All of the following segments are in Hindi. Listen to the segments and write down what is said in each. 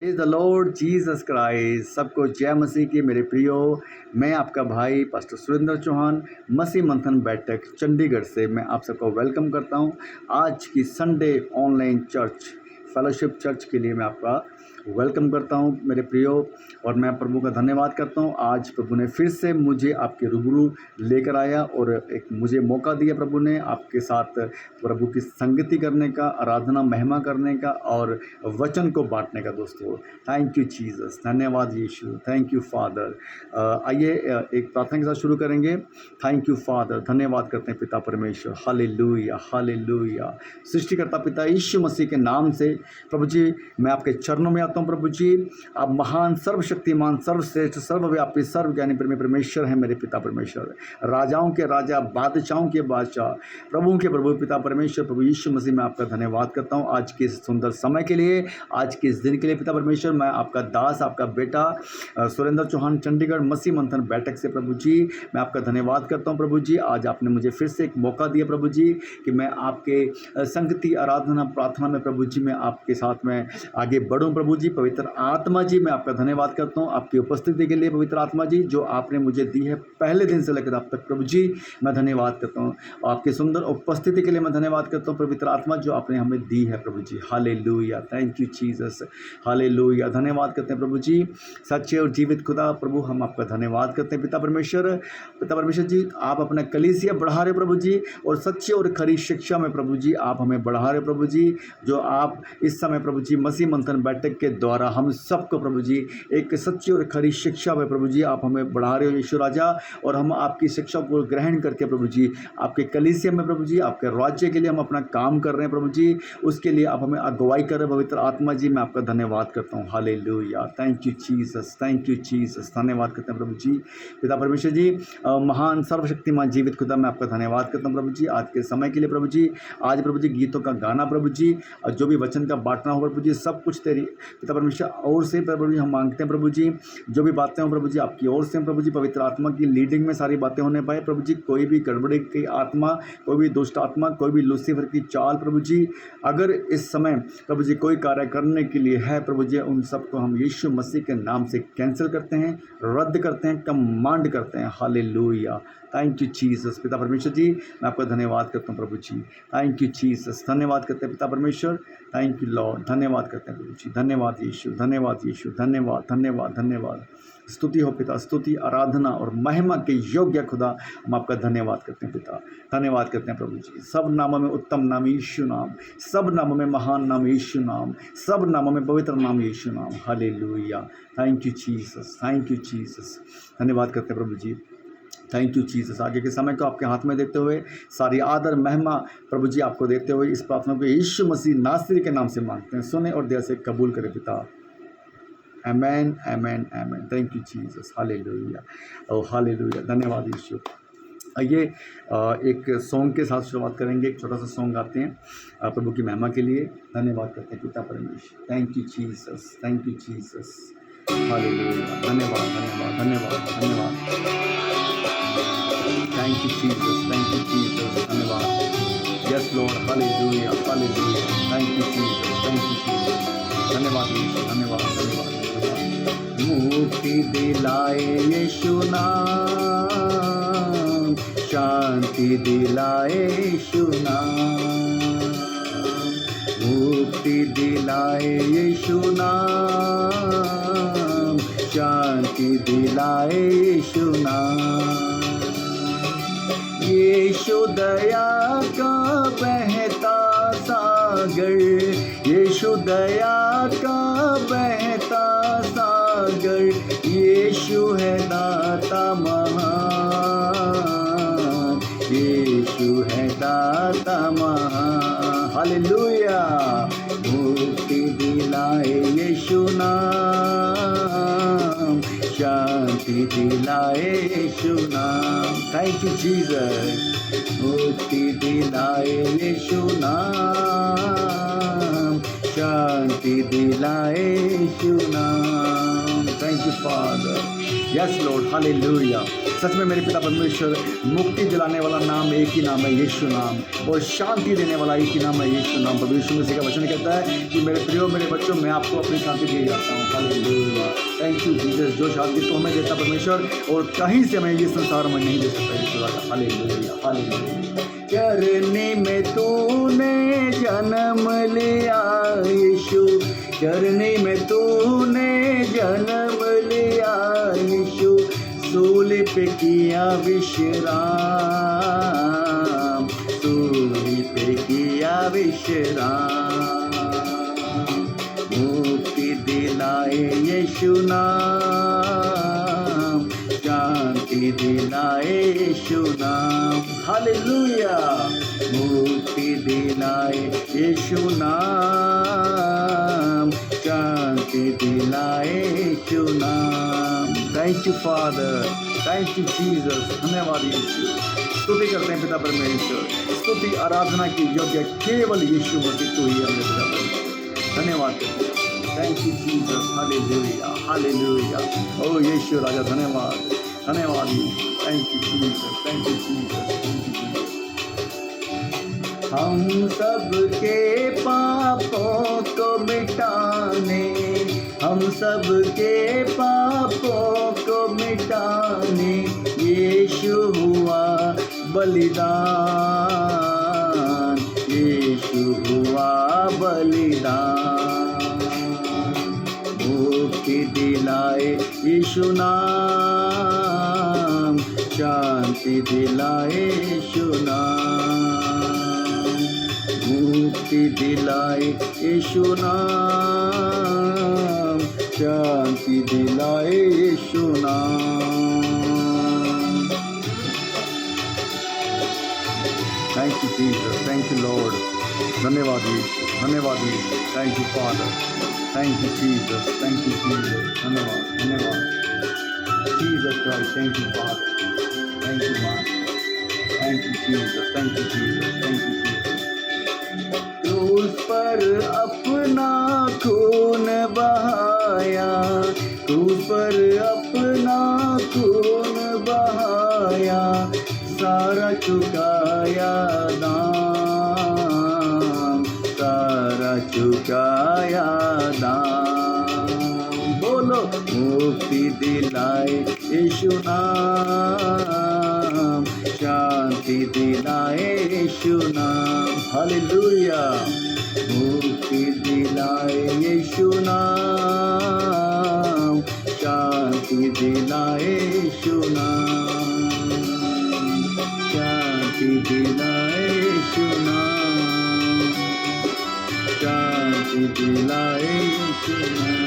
Is the Lord Jesus Christ. सबको जय मसीह की। मेरे प्रियो, मैं आपका भाई पास्टर सुरेंद्र चौहान मसीह मंथन बैठक चंडीगढ़ से मैं आप सबको वेलकम करता हूं। आज की Sunday online church fellowship church के लिए मैं आपका वेलकम करता हूं मेरे प्रियो, और मैं प्रभु का धन्यवाद करता हूं। आज प्रभु ने फिर से मुझे आपके रूबरू लेकर आया और एक मुझे मौका दिया प्रभु ने आपके साथ प्रभु की संगति करने का, आराधना महिमा करने का और वचन को बांटने का। दोस्तों, थैंक यू जीसस, धन्यवाद यीशु, थैंक यू फादर। आइए एक प्रार्थना के साथ शुरू करेंगे। थैंक यू फादर, धन्यवाद करते हैं पिता परमेश्वर। Hallelujah hallelujah. सृष्टिकर्ता पिता यीशु मसीह के नाम से प्रभु जी मैं आपके चरणों में आता हूं। प्रभु जी, आप महान, सर्वशक्तिमान, सर्वश्रेष्ठ, सर्वव्यापी, सर्वज्ञानी परमेश्वर हैं मेरे पिता परमेश्वर। राजाओं के राजा, बादशाहों के बादशाह, प्रभुओं के प्रभु पिता परमेश्वर, प्रभु यीशु मसीह मैं आपका धन्यवाद करता हूं आज के इस सुंदर समय के लिए, आज के इस दिन के लिए पिता परमेश्वर। मैं आपका दास, आपका बेटा सुरेंद्र चौहान, चंडीगढ़ मसीह मंथन बैठक से प्रभु जी मैं आपका धन्यवाद करता हूं। प्रभु जी, आज आपने मुझे फिर से एक मौका दिया प्रभु जी कि मैं आपके संगति, आराधना, प्रार्थना में प्रभु जी मैं आपके साथ में आगे बढ़ूं। प्रभु जी, पवित्र आत्मा जी मैं आपका धन्यवाद करता हूं आपकी उपस्थिति के लिए। पवित्र आत्मा जी जो आपने मुझे दी है पहले दिन से लेकर अब तक प्रभु जी मैं धन्यवाद करता हूं। आपकी सुंदर उपस्थिति के लिए मैं धन्यवाद करता हूं पवित्र आत्मा जो आपने हमें दी है प्रभु जी। Hallelujah, thank you Jesus, hallelujah. धन्यवाद करते हैं प्रभु जी, सच्चे और जीवित खुदा प्रभु हम आपका धन्यवाद करते हैं पिता परमेश्वर। पिता परमेश्वर जी, आप अपना कलीसिया बढ़ा रहे प्रभु जी, और सच्चे और खरी शिक्षा में प्रभु जी आप हमें बढ़ा रहे प्रभु जी। जो आप इस समय प्रभु जी मसीह मंथन बैठक के द्वारा हम सबको प्रभु जी एक सच्ची और खरी शिक्षा में प्रभु जी आप हमें बढ़ा रहे हो यीशु राजा, और हम आपकी शिक्षा को ग्रहण करके प्रभु जी आपके कलीसिया में प्रभु जी आपके राज्य के लिए हम अपना काम कर रहे हैं प्रभु जी। उसके लिए आप हमें अगुवाई कर रहे हैं पवित्र आत्मा जी, मैं आपका धन्यवाद करता हूँ। Hallelujah, thank you Jesus, thank you Jesus. धन्यवाद करते हैं प्रभु जी पिता परमेश्वर जी। महान, सर्वशक्तिमान, जीवित खुदा मैं आपका धन्यवाद करता हूँ प्रभु जी आज के समय के लिए प्रभु जी। आज प्रभु जी गीतों का गाना प्रभु जी, और जो भी वचन का बांटना हो प्रभु जी, सब कुछ तेरी पिता परमेश्वर और से प्रभु जी हम मांगते हैं प्रभु जी। जो भी बातें हो प्रभु जी आपकी ओर से प्रभु जी, पवित्र आत्मा की लीडिंग में सारी बातें होने पाए प्रभु जी। कोई भी गड़बड़ी की आत्मा, कोई भी दुष्ट आत्मा, कोई भी लूसीफर की चाल प्रभु जी अगर इस समय प्रभु जी कोई कार्य करने के लिए है प्रभु जी, उन सबको हम यीशु मसीह के नाम से कैंसिल करते हैं, रद्द करते हैं, कमांड करते हैं। Hallelujah, thank you Jesus. पिता परमेश्वर जी मैं आपका धन्यवाद करता हूँ प्रभु जी। थैंक यू जीसस, धन्यवाद करते हैं पिता परमेश्वर। थैंक यू लॉर्ड, धन्यवाद करते हैं प्रभु जी। धन्यवाद यीशु, धन्यवाद यीशु, धन्यवाद धन्यवाद धन्यवाद। स्तुति हो पिता, स्तुति, आराधना और महिमा के योग्य खुदा हम आपका धन्यवाद करते हैं पिता। धन्यवाद करते हैं प्रभु जी। सब नामों में उत्तम नाम यीशु नाम, सब नामों में महान नाम यीशु नाम, सब नामों में पवित्र नाम यीशु नाम। Hallelujah, thank you Jesus, thank you Jesus. धन्यवाद करते हैं प्रभु जी, थैंक यू जीसस। आगे के समय को आपके हाथ में देते हुए सारी आदर महिमा प्रभु जी आपको देते हुए इस प्रार्थना को यीशु मसीह नासरी के नाम से मांगते हैं। सुने और दया से कबूल करें पिता। Amen amen amen. Thank you Jesus. Hallelujah, ओ हालेलुया, धन्यवाद यीशु। आइए एक सॉन्ग के साथ शुरुआत करेंगे। एक छोटा सा सॉन्ग गाते हैं प्रभु की महिमा के लिए। धन्यवाद करते हैं पिता परमेश्वर। Thank you Jesus, thank you Jesus. Hallelujah, धन्यवाद धन्यवाद धन्यवाद धन्यवाद। Thank you Jesus, thank you Jesus, धन्यवाद। Yes lord, hallelujah hallelujah. Thank you Jesus, thank you Jesus. धन्यवाद यीशु, धन्यवाद धन्यवाद। मुक्ति दिलाए यीशु नाम, शांति दिलाए यीशु नाम, मुक्ति दिलाए यीशु नाम, शांति दिलाए यीशु नाम। यीशु दया का बहता सागर, यीशु दया का बहता सागर, यीशु है दाता महान, यीशु है दाता महान। हालेलुया, मुक्ति दिलाए यीशु नाम, शांति दिलाए यीशु नाम। Thank you Jesus. मुक्ति दिलाए यीशु नाम, शांति दिलाए यीशु नाम। Thank you father, yes lord, hallelujah. सच में मेरे पिता परमेश्वर, मुक्ति दिलाने वाला नाम एक ही नाम है, यीशु नाम, और शांति देने वाला एक ही नाम है, यीशु नाम। प्रभु यीशु मसीह का वचन कहता है कि मेरे प्रियो, मेरे बच्चों, मैं आपको अपनी शांति दे जाता हूँ। Hallelujah, thank you Jesus. जो शांति तो हमें देता परमेश्वर, और कहीं से हमें ये संसार में नहीं दे सकता यीशु राजा। Hallelujah, hallelujah. चरने में तूने जन्म लिया यीशु, चरने में तूने जन्म लिया यीशु, सूली पे किया विश्राम, सूली पे किया विश्राम। मुक्ति दिलाए यीशु नाम, शांति दिलाए यीशु नाम। हालेलुया, मुक्ति दिलाए यीशु नाम, शांति दिलाए यीशु नाम। Thank you father, thank you Jesus. धन्यवाद यीशु। स्तुति करते हैं पिता परमेश्वर, स्तुति आराधना की योग्य केवल यीशु मसीह तू ही है मेरे पिता परमेश्वर। धन्यवाद, thank you Jesus. Hallelujah, hallelujah. ओ यीशु राजा, धन्यवाद, धन्यवाद Yeshu. Thank you Jesus, thank you Jesus, thank you Jesus. हम सब के पापों को मिटाने, हम सब के पापों को मिटाने यीशु हुआ बलिदान, यीशु हुआ बलिदान। मुक्ति दिलाए यीशु नाम, शांति दिलाए यीशु नाम। मुक्ति दिलाए यीशु नाम, शांति दिलाए यीशु नाम। Thank you Jesus, thank you lord. धन्यवाद यीशु, धन्यवाद Yeshu. Thank you father, thank you Jesus, thank you Jesus. धन्यवाद, धन्यवाद Jesus Christ. Thank you father, thank you master, thank you Jesus, thank you Jesus, thank you Jesus. क्रूस पर अपना खून बहाया, क्रूस पर अपना खून बहाया, सारा चुकाया दाम, सारा चुकाया दाम। बोलो, मुक्ति दिलाए यीशु नाम, शांति दिलाए यीशु नाम। हालेलुया, मुक्ति दिलाए यीशु नाम, शांति दिलाए यीशु नाम, शांति दिलाए यीशु नाम, शांति दिलाए यीशु नाम।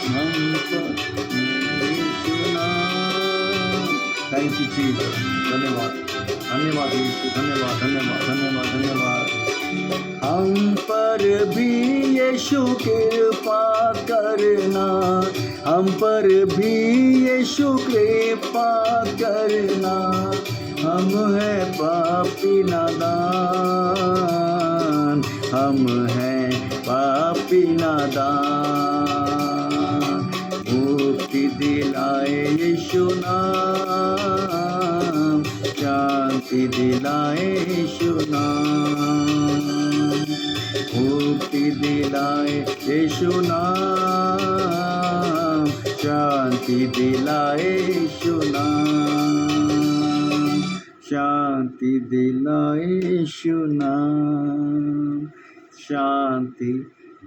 हम पर यीशु नाम। Thank you Jesus. धन्यवाद, धन्यवाद यीशु, धन्यवाद, धन्यवाद, धन्यवाद, धन्यवाद। हम पर भी यीशु कृपा करना, हम पर भी यीशु कृपा करना। हम हैं पापी नादान, हम हैं पापी नादान। मुक्ति दिलाए यीशु नाम, शांति दिलाए यीशु नाम। मुक्ति दिलाए यीशु नाम, शांति दिलाए यीशु नाम, शांति दिलाए यीशु नाम, शांति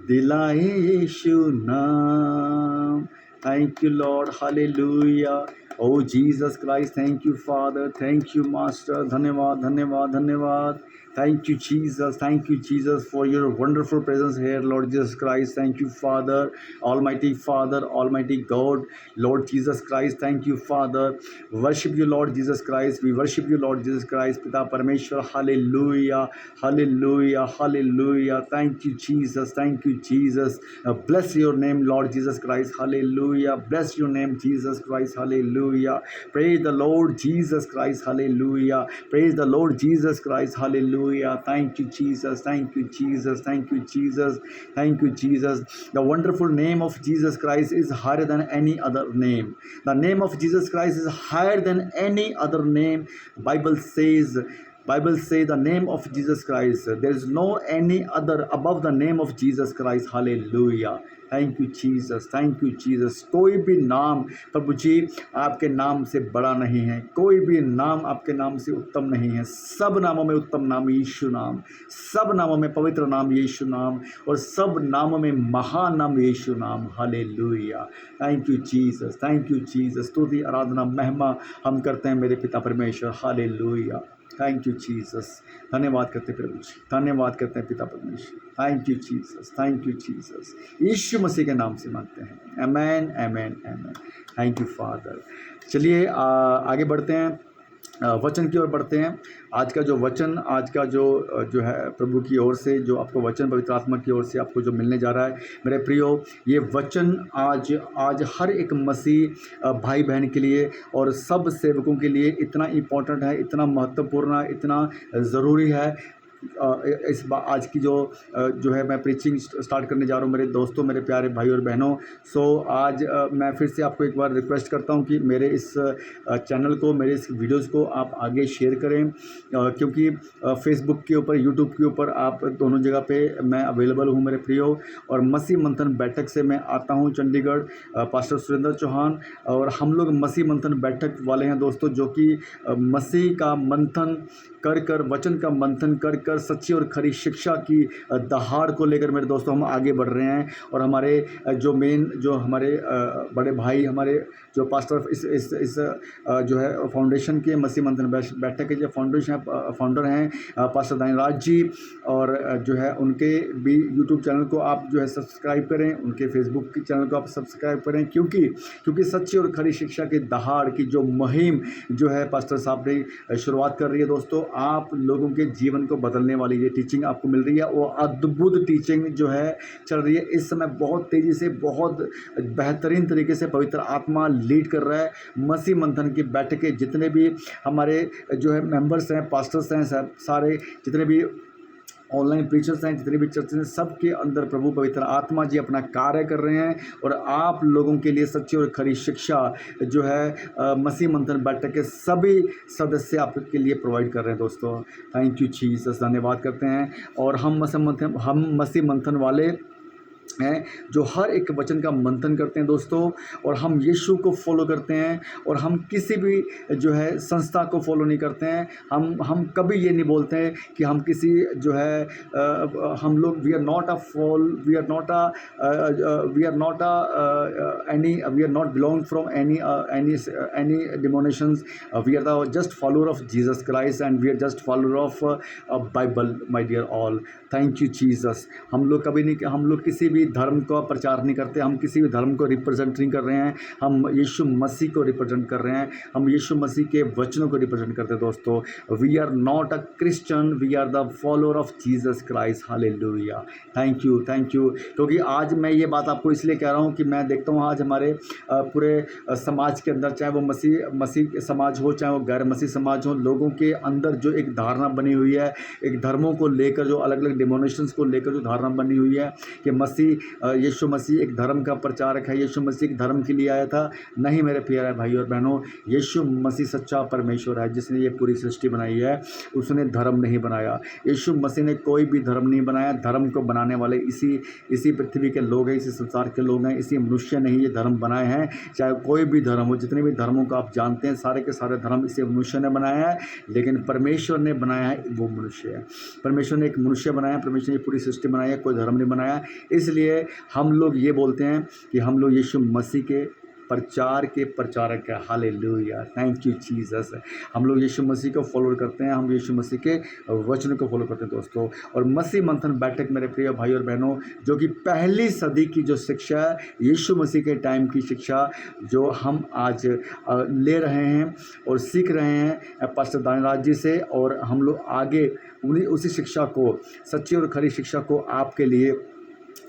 दिलाए यीशु नाम। Thank you, Lord. Hallelujah. Oh, Jesus Christ. Thank you, Father. Thank you, Master. धन्यवाद, धन्यवाद, धन्यवाद. Thank you, Jesus. Thank you, Jesus, for your wonderful presence here, Lord Jesus Christ. Thank you, Father, Almighty Father, Almighty God, Lord Jesus Christ. Thank you, Father. Worship you, Lord Jesus Christ. We worship you, Lord Jesus Christ. Pita Parmeshwar. Hallelujah. Hallelujah. Hallelujah. Thank you, Jesus. Thank you, Jesus. Bless your name, Lord Jesus Christ. Hallelujah. hallelujah. Bless your name, Jesus Christ, hallelujah. Praise the Lord Jesus Christ, hallelujah. Praise the Lord Jesus Christ, hallelujah. Thank you, Jesus. Thank you, Jesus. Thank you, Jesus. Thank you, Jesus. The wonderful name of Jesus Christ is higher than any other name. The name of Jesus Christ is higher than any other name. Bible say the name of Jesus Christ. There is no any other above the name of Jesus Christ. Hallelujah. Thank you Jesus, thank you Jesus. कोई भी नाम प्रभु जी आपके नाम से बड़ा नहीं है, कोई भी नाम आपके नाम से उत्तम नहीं है। सब नामों में उत्तम नाम यीशु नाम, सब नामों में पवित्र नाम यीशु नाम, और सब नामों में महान नाम यीशु नाम। Hallelujah. Thank you Jesus, thank you Jesus. स्तुति आराधना महिमा हम करते हैं मेरे पिता परमेश्वर। हालेलुया। Thank you Jesus. धन्यवाद करते हैं प्रभु जी, धन्यवाद करते हैं पिता परमेश्वर। Thank you Jesus, thank you Jesus. Yeshu मसीह के नाम से मांगते हैं, amen amen amen. Thank you father. चलिए आगे बढ़ते हैं, वचन की ओर बढ़ते हैं। आज का जो वचन, आज का जो है प्रभु की ओर से जो आपको वचन पवित्र आत्मा की ओर से आपको जो मिलने जा रहा है मेरे प्रियो, ये वचन आज हर एक मसीह भाई बहन के लिए और सब सेवकों के लिए इतना इम्पोर्टेंट है, इतना महत्वपूर्ण है, इतना ज़रूरी है। आज की जो है मैं प्रीचिंग स्टार्ट करने जा रहा हूँ मेरे दोस्तों, मेरे प्यारे भाई और बहनों। सो आज मैं फिर से आपको एक बार रिक्वेस्ट करता हूँ कि मेरे इस चैनल को, मेरे इस वीडियोस को आप आगे शेयर करें, क्योंकि फेसबुक के ऊपर, यूट्यूब के ऊपर, आप दोनों जगह पे मैं अवेलेबल हूँ मेरे प्रियो। और मसीह मंथन बैठक से मैं आता हूँ चंडीगढ़, पास्टर सुरेंद्र चौहान, और हम लोग मसीह मंथन बैठक वाले हैं दोस्तों, जो कि मसीह का मंथन कर वचन का मंथन कर सच्ची और खरी शिक्षा की दहाड़ को लेकर मेरे दोस्तों हम आगे बढ़ रहे हैं। और हमारे जो हमारे बड़े भाई, हमारे जो पास्टर इस जो है फाउंडेशन के, मसीह मंथन बैठक के जो फाउंडर हैं पास्टर दानिराज जी, और जो है उनके भी यूट्यूब चैनल को आप जो है सब्सक्राइब करें, उनके फेसबुक के चैनल को आप सब्सक्राइब करें, क्योंकि सच्ची और खरी शिक्षा की दहाड़ की जो मुहिम जो है पास्टर साहब ने शुरुआत कर रही है दोस्तों, आप लोगों के जीवन को बदलने वाली ये टीचिंग आपको मिल रही है। वो अद्भुत टीचिंग जो है चल रही है इस समय, बहुत तेज़ी से, बहुत बेहतरीन तरीके से पवित्र आत्मा लीड कर रहा है। मसीह मंथन की बैठक के जितने भी हमारे जो है मेंबर्स हैं, पास्टर्स हैं, सारे जितने भी ऑनलाइन प्रीचर्स हैं, जितने भी चर्च हैं, सबके अंदर प्रभु पवित्र आत्मा जी अपना कार्य कर रहे हैं। और आप लोगों के लिए सच्ची और खरी शिक्षा जो है मसीह मंथन बैठक के सभी सदस्य आपके लिए प्रोवाइड कर रहे हैं दोस्तों। थैंक यू जीसस, धन्यवाद करते हैं। और हम मसीह मंथन वाले हैं जो हर एक वचन का मंथन करते हैं दोस्तों, और हम यीशु को फॉलो करते हैं, और हम किसी भी जो है संस्था को फॉलो नहीं करते हैं। हम कभी ये नहीं बोलते हैं कि हम किसी जो है हम लोग we are not belong from any denominations. We are the just follower of Jesus Christ, and we are just follower of Bible, my dear all. Thank you Jesus. हम लोग किसी भी धर्म का प्रचार नहीं करते, हम किसी भी धर्म को रिप्रेजेंट नहीं कर रहे हैं, हम यीशु मसीह को रिप्रेजेंट कर रहे हैं, हम यीशु मसीह के वचनों को रिप्रेजेंट करते हैं दोस्तों। We are not a Christian, we are the follower of Jesus Christ. Hallelujah. Thank you, क्योंकि आज मैं ये बात आपको इसलिए कह रहा हूँ कि मैं देखता हूँ आज हमारे पूरे समाज के अंदर, चाहे वो मसीह समाज हो, चाहे वो गैर मसीह समाज हो, लोगों के अंदर जो एक धारणा बनी हुई है, एक धर्मों को लेकर, जो अलग अलग डिनोमिनेशंस को लेकर जो धारणा बनी हुई है कि यीशु मसीह एक धर्म का प्रचारक है, यीशु मसीह एक धर्म के लिए आया था। नहीं मेरे प्यारे भाई और बहनों, यीशु मसीह सच्चा परमेश्वर है जिसने ये पूरी सृष्टि बनाई है, उसने धर्म नहीं बनाया। यीशु मसीह ने कोई भी धर्म नहीं बनाया, धर्म को बनाने वाले इसी पृथ्वी के लोग हैं, इसी संसार के लोग हैं, इसी मनुष्य ने ही ये धर्म बनाए हैं। चाहे कोई भी धर्म हो, जितने भी धर्मों को आप जानते हैं, सारे के सारे धर्म इसी मनुष्य ने बनाया है, लेकिन परमेश्वर ने बनाया है वो मनुष्य है। परमेश्वर ने एक मनुष्य बनाया, परमेश्वर ने पूरी सृष्टि बनाई है, कोई धर्म नहीं बनाया। इसलिए हम लोग ये बोलते हैं कि हम लोग यीशु मसीह के प्रचार के प्रचारक है। हालेलुया। Thank you Jesus. हम लोग यीशु मसीह को फॉलो करते हैं, हम यीशु मसीह के वचन को फॉलो करते हैं दोस्तों। और मसीह मंथन बैठक मेरे प्रिय भाई और बहनों, जो कि पहली सदी की जो शिक्षा है, यीशु मसीह के टाइम की शिक्षा जो हम आज ले रहे हैं और सीख रहे हैं पास्टर दानिराज जी से, और हम लोग आगे उसी शिक्षा को, सच्ची और खरी शिक्षा को आपके लिए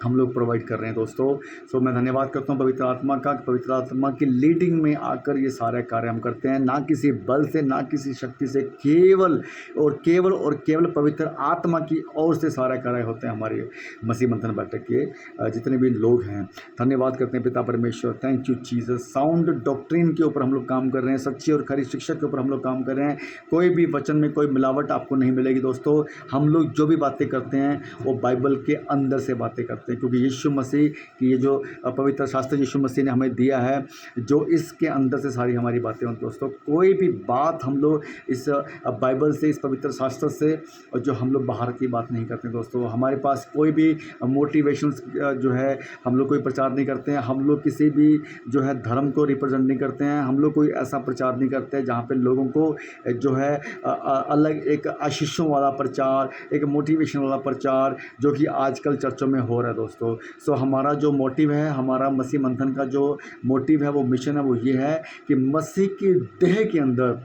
हम लोग प्रोवाइड कर रहे हैं दोस्तों। सो मैं धन्यवाद करता हूँ पवित्र आत्मा का, पवित्र आत्मा की लीडिंग में आकर ये सारे कार्य हम करते हैं, ना किसी बल से, ना किसी शक्ति से, केवल और केवल पवित्र आत्मा की ओर से सारे कार्य होते हैं हमारे मसीह मंथन बैठक के जितने भी लोग हैं। धन्यवाद करते हैं पिता परमेश्वर, thank you Jesus. Sound doctrine के ऊपर हम लोग काम कर रहे हैं, सच्ची और खरी शिक्षा के ऊपर हम लोग काम कर रहे हैं। कोई भी वचन में कोई मिलावट आपको नहीं मिलेगी दोस्तों। हम लोग जो भी बातें करते हैं वो बाइबल के अंदर से बातें करते हैं, क्योंकि यीशु मसीह की ये जो पवित्र शास्त्र यीशु मसीह ने हमें दिया है, जो इसके अंदर से सारी हमारी बातें हों दोस्तों। कोई भी बात हम लोग इस बाइबल से, इस पवित्र शास्त्र से और जो हम लोग बाहर की बात नहीं करते दोस्तों। हमारे पास कोई भी मोटिवेशन जो है हम लोग कोई प्रचार नहीं करते हैं। हम लोग किसी भी जो है धर्म को रिप्रेजेंट नहीं करते हैं। हम लोग कोई ऐसा प्रचार नहीं करते हैं जहाँ पे लोगों को जो है अलग एक आशीषों वाला प्रचार, एक मोटिवेशन वाला प्रचार जो कि आजकल चर्चों में हो रहा है दोस्तों। सो हमारा जो मोटिव है, हमारा मसीह मंथन का जो मोटिव है, वो मिशन है, वो ये है कि मसीह की देह के अंदर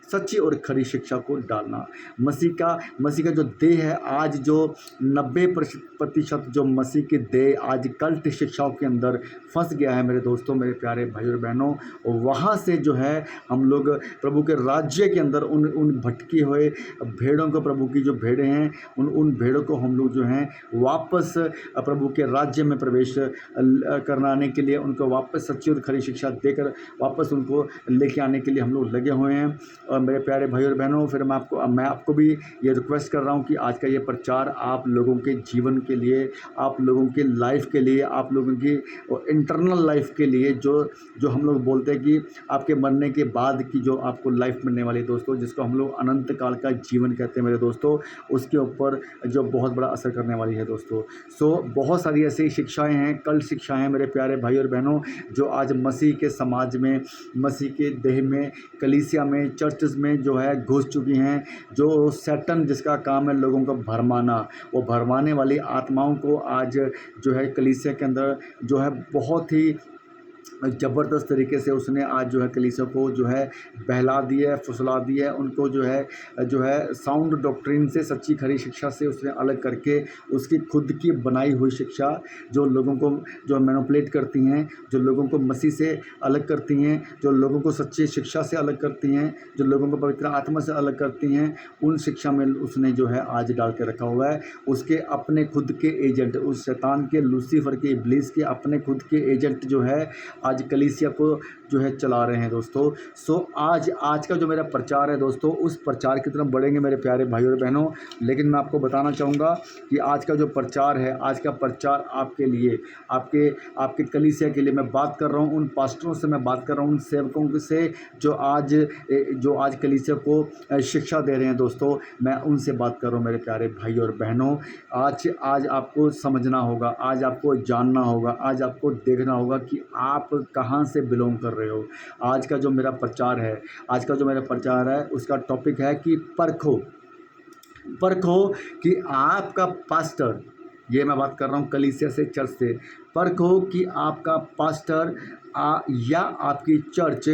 सच्ची और खरी शिक्षा को डालना। मसीह का जो देह है, आज जो 90% जो मसीह की देह आज कल्ट शिक्षाओं के अंदर फंस गया है मेरे दोस्तों, मेरे प्यारे भाई और बहनों। वहाँ से जो है हम लोग प्रभु के राज्य के अंदर उन भटकी हुए भेड़ों को, प्रभु की जो भेड़ें हैं, उन भेड़ों को हम लोग जो हैं वापस प्रभु के राज्य में प्रवेश कराने के लिए, उनको वापस सच्ची और खरी शिक्षा देकर वापस उनको लेके आने के लिए हम लोग लगे हुए हैं। और मेरे प्यारे भाई और बहनों, फिर मैं आपको भी ये रिक्वेस्ट कर रहा हूँ कि आज का ये प्रचार आप लोगों के जीवन के लिए, आप लोगों की लाइफ के लिए, आप लोगों की इंटरनल लाइफ के लिए, जो हम लोग बोलते हैं कि आपके मरने के बाद की जो आपको लाइफ मिलने वाली है दोस्तों, जिसको हम लोग अनंत काल का जीवन कहते हैं मेरे दोस्तों, उसके ऊपर जो बहुत बड़ा असर करने वाली है दोस्तों। सो बहुत सारी ऐसी शिक्षाएँ हैं, कल्ट शिक्षाएँ हैं मेरे प्यारे भाई और बहनों, जो आज मसीह के समाज में, मसीह के देह में, कलीसिया में, चर्च में जो है घुस चुकी हैं। जो सैटन जिसका काम है लोगों को भरमाना, वो भरमाने वाली आत्माओं को आज जो है कलीसिया के अंदर जो है बहुत ही ज़बरदस्त तरीके से उसने आज जो है कलीसिया को जो है बहला दिया है, फुसला दिया है। उनको जो है साउंड डॉक्ट्रिन से, सच्ची खरी शिक्षा से उसने अलग करके उसकी खुद की बनाई हुई शिक्षा जो लोगों को जो मैनिपुलेट करती हैं, जो लोगों को मसीह से अलग करती हैं, जो लोगों को सच्ची शिक्षा से अलग करती हैं, जो लोगों को पवित्र आत्मा से अलग करती हैं, उन शिक्षा में उसने जो है आज डाल के रखा हुआ है। उसके अपने खुद के एजेंट, उस शैतान के, लूसीफर के, इब्लीस के अपने खुद के एजेंट जो है आज कलीसिया को जो है चला रहे हैं दोस्तों। सो आज का जो मेरा प्रचार है दोस्तों, उस प्रचार की तरफ बढ़ेंगे मेरे प्यारे भाई और बहनों। लेकिन मैं आपको बताना चाहूँगा कि आज का जो प्रचार है, आज का प्रचार आपके लिए, आपके कलीसिया के लिए मैं बात कर रहा हूँ। उन पास्टरों से मैं बात कर रहा हूँ, उन सेवकों से जो आज कलीसिया को शिक्षा दे रहे हैं दोस्तों, मैं उनसे बात कर रहा हूँ मेरे प्यारे भाई और बहनों। आज आपको समझना होगा, आज आपको जानना होगा, आज आपको देखना होगा कि आप कहाँ से बिलोंग कर रहे हो। आज का जो मेरा प्रचार है उसका टॉपिक है कि परखो कि आपका पास्टर, ये मैं बात कर रहा हूँ कलीसिया से, चर्च से, परखो कि आपका पास्टर या आपकी चर्च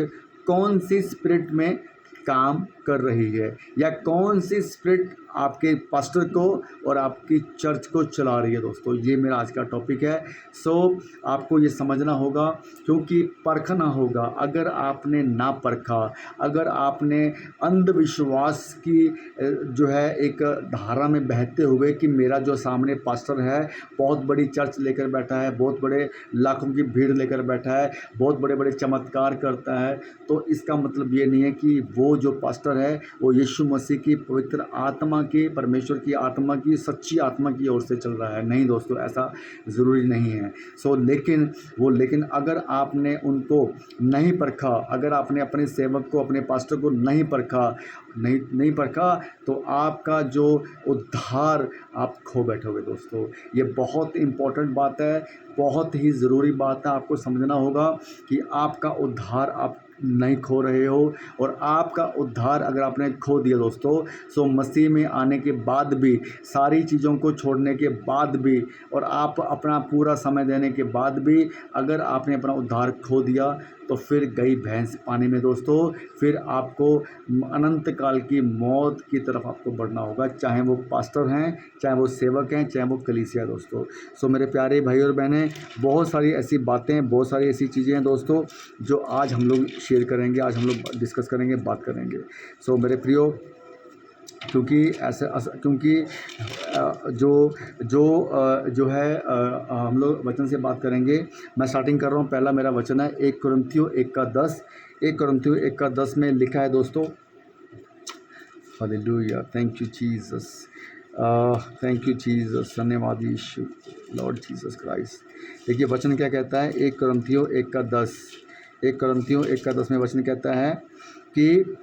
कौन सी स्पिरिट में काम कर रही है, या कौन सी स्पिरिट आपके पास्टर को और आपकी चर्च को चला रही है दोस्तों। ये मेरा आज का टॉपिक है। सो आपको ये समझना होगा, क्योंकि परखना होगा। अगर आपने ना परखा, अगर आपने अंधविश्वास की जो है एक धारा में बहते हुए कि मेरा जो सामने पास्टर है बहुत बड़ी चर्च लेकर बैठा है, बहुत बड़े लाखों की भीड़ लेकर बैठा है, बहुत बड़े बड़े चमत्कार करता है, तो इसका मतलब ये नहीं है कि वो जो पास्टर है वो यीशु मसीह की पवित्र आत्मा की, परमेश्वर की आत्मा की, सच्ची आत्मा की ओर से चल रहा है। नहीं दोस्तों, ऐसा ज़रूरी नहीं है। लेकिन अगर आपने उनको नहीं परखा, अगर आपने अपने सेवक को, अपने पास्टर को नहीं परखा तो आपका जो उद्धार आप खो बैठोगे दोस्तों। ये बहुत इम्पोर्टेंट बात है, बहुत ही ज़रूरी बात है। आपको समझना होगा कि आपका उद्धार आप नहीं खो रहे हो। और आपका उद्धार अगर आपने खो दिया दोस्तों, सो मसीह में आने के बाद भी, सारी चीज़ों को छोड़ने के बाद भी, और आप अपना पूरा समय देने के बाद भी अगर आपने अपना उद्धार खो दिया, तो फिर गई भैंस पानी में दोस्तों। फिर आपको अनंत काल की मौत की तरफ आपको बढ़ना होगा, चाहे वो पास्टर हैं, चाहे वो सेवक हैं, चाहे वो कलीसिया दोस्तों। सो मेरे प्यारे भाई और बहनें, बहुत सारी ऐसी बातें, बहुत सारी ऐसी चीज़ें हैं दोस्तों जो आज हम लोग शेयर करेंगे, आज हम लोग डिस्कस करेंगे, बात करेंगे। सो मेरे प्रियो, क्योंकि जो है हम लोग वचन से बात करेंगे। मैं स्टार्टिंग कर रहा हूँ। पहला मेरा वचन है 1 कुरिन्थियों 1:10। 1 कुरिन्थियों 1:10 में लिखा है दोस्तों, hallelujah, thank you Jesus, thank you Jesus, धन्यवाद यीशु, लॉर्ड जीसस क्राइस्ट। देखिए वचन क्या कहता है, 1 कुरिन्थियों 1:10। 1 कुरिन्थियों 1:10 में वचन कहता है कि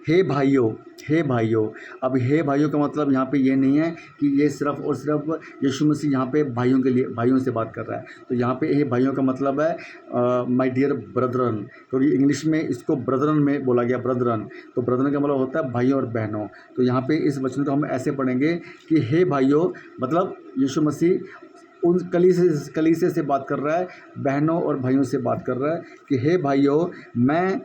हे भाइयों, हे भाइयों। अब हे भाइयों का मतलब यहाँ पे ये नहीं है कि ये सिर्फ और सिर्फ यीशु मसीह यहाँ पे भाइयों के लिए, भाइयों से बात कर रहा है। तो यहाँ पे हे भाइयों का मतलब है माय डियर ब्रदरन, क्योंकि इंग्लिश में इसको ब्रदरन में बोला गया, ब्रदरन। तो ब्रदरन का मतलब होता है भाइयों और बहनों। तो यहाँ पे इस वचन को हम ऐसे पढ़ेंगे कि हे भाइयों, मतलब यीशु मसीह उन कलीसिया से बात कर रहा है, बहनों और भाइयों से बात कर रहा है कि हे भाइयों, मैं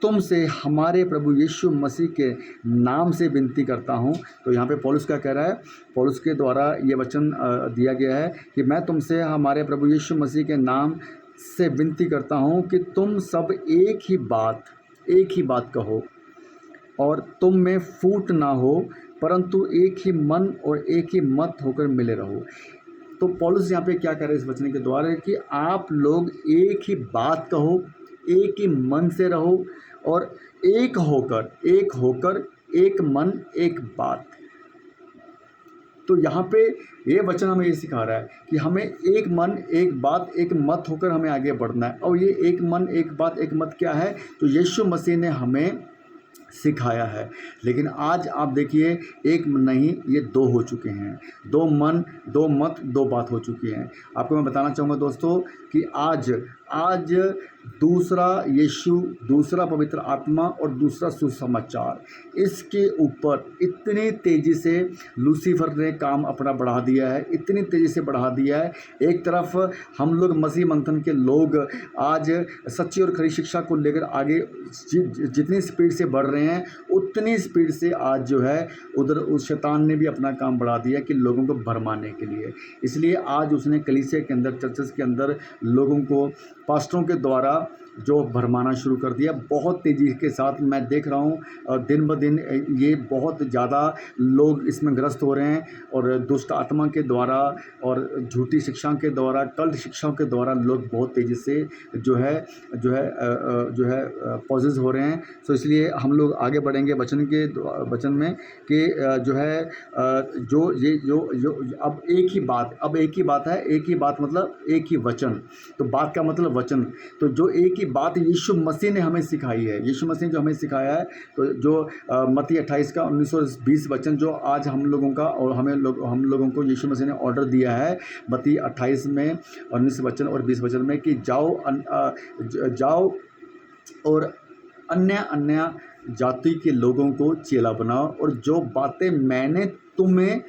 तुमसे हमारे प्रभु यीशु मसीह के नाम से विनती करता हूँ। तो यहाँ पे पौलुस क्या कह रहा है, पौलुस के द्वारा ये वचन दिया गया है कि मैं तुमसे हमारे प्रभु यीशु मसीह के नाम से विनती करता हूँ कि तुम सब एक ही बात कहो और तुम में फूट ना हो, परंतु एक ही मन और एक ही मत होकर मिले रहो। तो पौलुस यहाँ पे क्या कह रहे हैं इस वचन के द्वारा कि आप लोग एक ही बात कहो, एक ही मन से रहो और एक होकर एक मन एक बात। तो यहाँ पे ये वचन हमें ये सिखा रहा है कि हमें एक मन एक बात एक मत होकर हमें आगे बढ़ना है। और ये एक मन एक बात एक मत क्या है, तो यीशु मसीह ने हमें सिखाया है। लेकिन आज आप देखिए, एक नहीं ये दो हो चुके हैं, दो मन दो मत दो बात हो चुकी हैं। आपको मैं बताना चाहूँगा दोस्तों कि आज दूसरा यीशु, दूसरा पवित्र आत्मा और दूसरा सुसमाचार, इसके ऊपर इतनी तेज़ी से लूसीफर ने काम अपना बढ़ा दिया है, इतनी तेज़ी से बढ़ा दिया है। एक तरफ हम लोग मसीह मंथन के लोग आज सच्ची और खरी शिक्षा को लेकर आगे जितनी स्पीड से बढ़ रहे हैं, उतनी स्पीड से आज जो है उधर उस शैतान ने भी अपना काम बढ़ा दिया कि लोगों को भरमाने के लिए। इसलिए आज उसने कलीसिया के अंदर, चर्चेस के अंदर लोगों को पास्टरों के द्वारा जो भरमाना शुरू कर दिया बहुत तेज़ी के साथ। मैं देख रहा हूँ दिन ब दिन ये बहुत ज़्यादा लोग इसमें ग्रस्त हो रहे हैं और दुष्ट आत्मा के द्वारा और झूठी शिक्षाओं के द्वारा, कल्ट शिक्षाओं के द्वारा लोग बहुत तेज़ी से जो है पॉजेस हो रहे हैं। तो इसलिए हम लोग आगे बढ़ेंगे वचन में कि जो है जो अब एक ही बात है, एक ही बात मतलब एक ही वचन। तो बात का मतलब वचन। तो जो एक ही बात यीशु मसीह ने हमें सिखाई है, यीशु मसीह ने जो हमें सिखाया है, तो जो मत्ती 28 का 19-20 वचन जो आज हम लोगों का और हम लोगों को यीशु मसीह ने ऑर्डर दिया है, मत्ती 28 में 19 वचन और 20 वचन में कि जाओ और अन्य जाति के लोगों को चेला बनाओ और जो बातें मैंने तुम्हें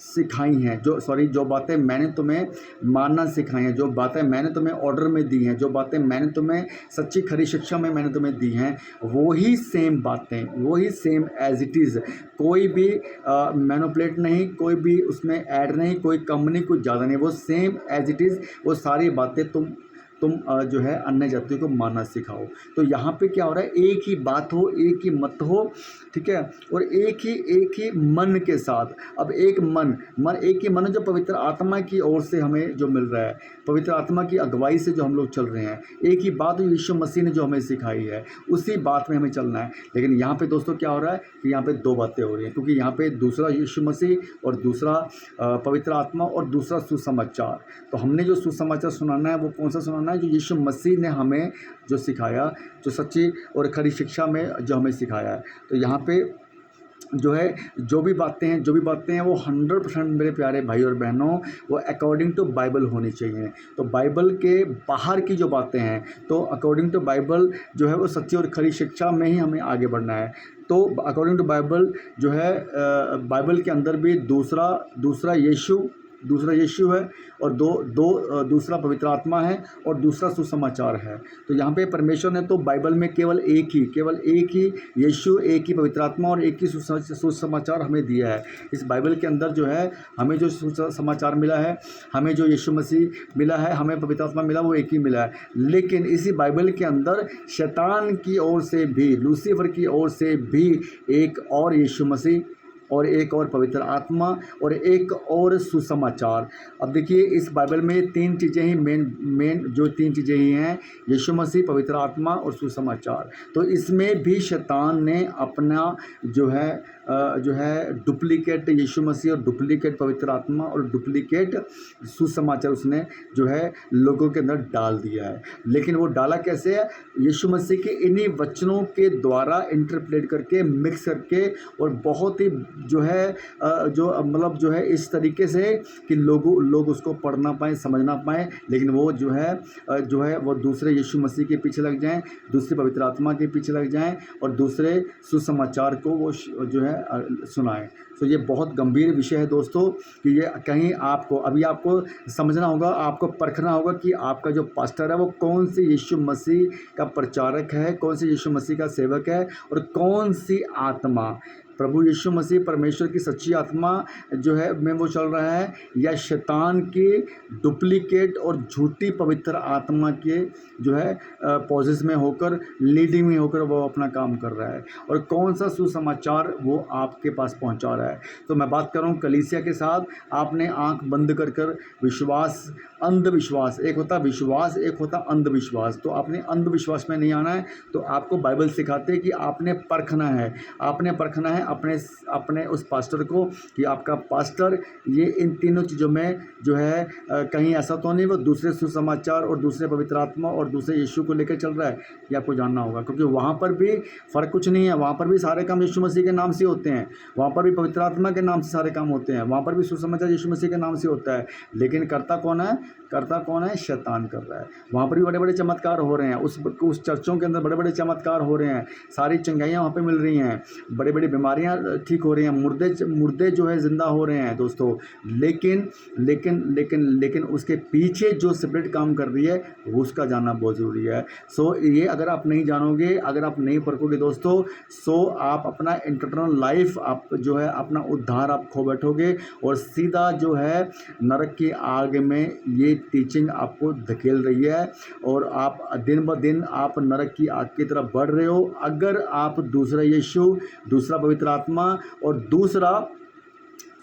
सिखाई हैं, जो बातें मैंने तुम्हें मानना सिखाई हैं, जो बातें मैंने तुम्हें ऑर्डर में दी हैं, जो बातें मैंने तुम्हें सच्ची खरी शिक्षा में मैंने तुम्हें दी हैं, वही सेम बातें, वही सेम एज इट इज़। कोई भी मैनिपुलेट नहीं, कोई भी उसमें ऐड नहीं, कोई कम नहीं, कुछ ज़्यादा नहीं, वो सेम एज इट इज़। वो सारी बातें तुम जो है अन्य जातियों को मानना सिखाओ। तो यहाँ पे क्या हो रहा है, एक ही बात हो, एक ही मत हो, ठीक है, और एक ही मन के साथ। अब एक ही मन जो पवित्र आत्मा की ओर से हमें जो मिल रहा है, पवित्र आत्मा की अगुवाई से जो हम लोग चल रहे हैं, एक ही बात यीशु मसीह ने जो हमें सिखाई है, उसी बात में हमें चलना है। लेकिन यहाँ पे दोस्तों क्या हो रहा है कि यहाँ पे दो बातें हो रही हैं, क्योंकि यहाँ पे दूसरा यीशु मसीह और दूसरा पवित्र आत्मा और दूसरा सुसमाचार। तो हमने जो सुसमाचार सुनाना है वो कौन सा सुनाना है, जो यीशु मसीह ने हमें जो सिखाया, जो सच्ची और खरी शिक्षा में जो हमें सिखाया है। तो यहाँ पे जो है जो भी बातें हैं वो 100% मेरे प्यारे भाई और बहनों वो अकॉर्डिंग टू बाइबल होनी चाहिए। तो बाइबल के बाहर की जो बातें हैं तो अकॉर्डिंग टू बाइबल जो है वो सच्ची और खरी शिक्षा में ही हमें आगे बढ़ना है। तो अकॉर्डिंग टू बाइबल जो है बाइबल के अंदर भी दूसरा यीशु है और दूसरा पवित्र आत्मा है और दूसरा सुसमाचार है। तो यहाँ पे परमेश्वर ने तो बाइबल में केवल एक ही यीशु, एक ही पवित्र आत्मा और एक ही सुसमाचार हमें दिया है। इस बाइबल के अंदर जो है हमें जो सुसमाचार मिला है, हमें जो यीशु मसीह मिला है, हमें पवित्र आत्मा मिला, वो एक ही मिला है। लेकिन इसी बाइबल के अंदर शैतान की ओर से भी, लूसीफर की ओर से भी एक और यीशु मसीह और एक और पवित्र आत्मा और एक और सुसमाचार। अब देखिए इस बाइबल में तीन चीज़ें ही मेन जो तीन चीज़ें ही हैं, यीशु मसीह, पवित्र आत्मा और सुसमाचार। तो इसमें भी शैतान ने अपना जो है डुप्लीकेट यीशु मसीह और डुप्लीकेट पवित्र आत्मा और डुप्लीकेट सुसमाचार उसने जो है लोगों के अंदर डाल दिया है। लेकिन वो डाला कैसे है? यीशु मसीह के इन्हीं वचनों के द्वारा इंटरप्रेट करके, मिक्स करके और बहुत ही जो है मतलब जो है इस तरीके से कि लोग उसको पढ़ ना पाएँ, समझ ना पाएँ, लेकिन वो जो है वो दूसरे यीशु मसीह के पीछे लग जाएं, दूसरी पवित्र आत्मा के पीछे लग जाएं और दूसरे सुसमाचार को वो जो है सुनाएं। तो ये बहुत गंभीर विषय है दोस्तों कि ये कहीं आपको समझना होगा, आपको परखना होगा कि आपका जो पास्टर है वो कौन सी यीशु मसीह का प्रचारक है, कौन सी यीशु मसीह का सेवक है और कौन सी आत्मा प्रभु यीशु मसीह परमेश्वर की सच्ची आत्मा जो है में वो चल रहा है या शैतान की डुप्लीकेट और झूठी पवित्र आत्मा के जो है पॉजेस में होकर, लीडिंग में होकर वो अपना काम कर रहा है और कौन सा सुसमाचार वो आपके पास पहुंचा रहा है। तो मैं बात कर रहा हूँ कलीसिया के साथ आपने आंख बंद कर विश्वास, अंधविश्वास, एक होता विश्वास, एक होता अंधविश्वास। तो आपने अंधविश्वास में नहीं आना है। तो आपको बाइबल सिखाते हैं कि आपने परखना है अपने उस पास्टर को कि आपका पास्टर ये इन तीनों चीज़ों में जो है कहीं ऐसा तो नहीं वो दूसरे सुसमाचार और दूसरे पवित्र आत्मा और दूसरे यीशु को लेकर चल रहा है। ये आपको जानना होगा क्योंकि वहाँ पर भी फ़र्क कुछ नहीं है। वहाँ पर भी सारे काम यीशु मसीह के नाम से होते हैं, वहाँ पर भी पवित्र आत्मा के नाम से सारे काम होते हैं, वहाँ पर भी सुसमाचार यीशु मसीह के नाम से होता है। लेकिन करता कौन है? शैतान कर रहा है। वहाँ पर भी बड़े बड़े चमत्कार हो रहे हैं, उस चर्चों के अंदर बड़े बड़े चमत्कार हो रहे हैं, सारी चंगाइयाँ वहाँ पर मिल रही हैं, बड़ी बड़ी बीमारियाँ ठीक हो रही हैं, मुर्दे जो है जिंदा हो रहे हैं दोस्तों। लेकिन उसके पीछे जो सेपरेट काम कर रही है उसका जानना बहुत ज़रूरी है। सो ये अगर आप नहीं जानोगे, अगर आप नहीं परखोगे दोस्तों, सो आप अपना इंटरनल लाइफ आप जो है अपना उद्धार आप खो बैठोगे और सीधा जो है नरक की आग में ये टीचिंग आपको धकेल रही है और आप दिन ब दिन आप नरक की आग की तरफ बढ़ रहे हो। अगर आप दूसरा यीशु, दूसरा पवित्र आत्मा और दूसरा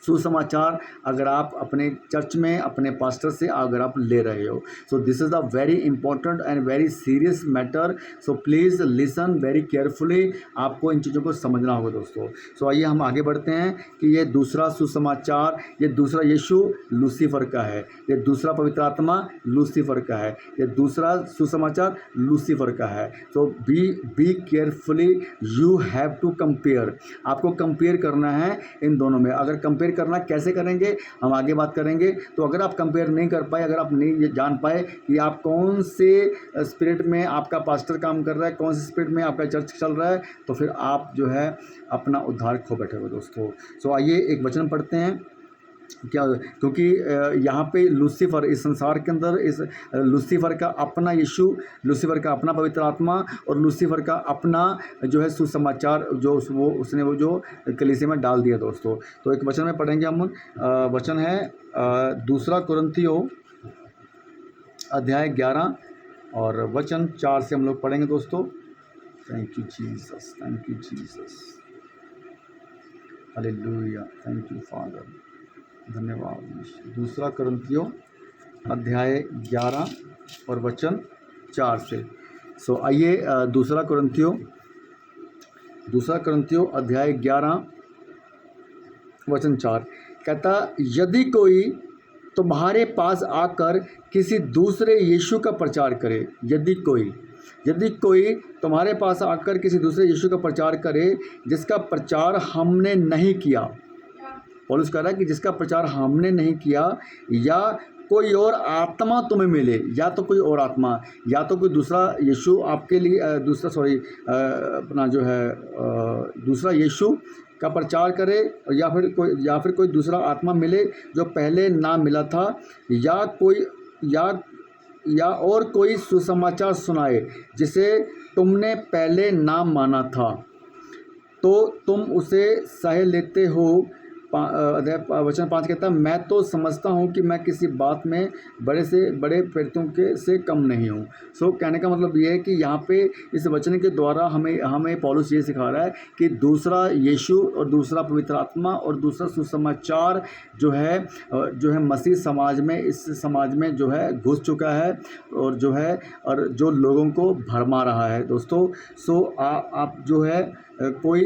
सुसमाचार अगर आप अपने चर्च में अपने पास्टर से अगर आप ले रहे हो, so this is the very important and very serious matter. So please listen very carefully. आपको इन चीज़ों को समझना होगा दोस्तों। सो आइए हम आगे बढ़ते हैं कि ये दूसरा सुसमाचार, ये दूसरा यीशु लूसीफर का है, ये दूसरा पवित्र आत्मा लूसीफर का है, ये दूसरा सुसमाचार लूसीफर का है। So be carefully, you have to compare. आपको कंपेयर करना है इन दोनों में। अगर कंपेयर करना कैसे करेंगे हम आगे बात करेंगे। तो अगर आप कंपेयर नहीं कर पाए, अगर आप नहीं जान पाए कि आप कौन से स्पिरिट में आपका पास्टर काम कर रहा है, कौन से स्पिरिट में आपका चर्च चल रहा है, तो फिर आप जो है अपना उद्धार खो बैठे हो दोस्तों। सो आइए एक वचन पढ़ते हैं क्या, क्योंकि यहाँ पे लूसीफर इस संसार के अंदर इस लूसीफर का अपना यीशु, लूसीफर का अपना पवित्र आत्मा और लूसीफर का अपना जो है सुसमाचार जो उसने वो जो कलीसिया में डाल दिया दोस्तों। तो एक वचन में पढ़ेंगे हम, वचन है दूसरा कुरिन्थियों अध्याय 11 और वचन 4 से हम लोग पढ़ेंगे दोस्तों। Thank you Jesus, thank you Jesus, hallelujah, thank you father, धन्यवाद। दूसरा कुरिन्थियों अध्याय 11 और वचन 4 से। सो आइए दूसरा कुरिन्थियों अध्याय 11 वचन 4 कहता, यदि कोई तुम्हारे पास आकर किसी दूसरे यीशु का प्रचार करे, यदि कोई, यदि कोई तुम्हारे पास आकर किसी दूसरे यीशु का प्रचार करे जिसका प्रचार हमने नहीं किया, पौलुस कह रहा है कि जिसका प्रचार हमने नहीं किया, या कोई और आत्मा तुम्हें मिले, या तो कोई और आत्मा, या तो कोई दूसरा यीशु आपके लिए अपना जो है दूसरा यीशु का प्रचार करे, या फिर कोई दूसरा आत्मा मिले जो पहले ना मिला था, या और कोई सुसमाचार सुनाए जिसे तुमने पहले ना माना था, तो तुम उसे सह लेते हो। वचन 5 कहता है, मैं तो समझता हूँ कि मैं किसी बात में बड़े से बड़े प्रेरितों से कम नहीं हूँ। सो कहने का मतलब ये है कि यहाँ पे इस वचन के द्वारा हमें पौलुस ये सिखा रहा है कि दूसरा यीशु और दूसरा पवित्र आत्मा और दूसरा सुसमाचार जो है मसीह समाज में, इस समाज में जो है घुस चुका है और जो लोगों को भरमा रहा है दोस्तों। सो आप जो है कोई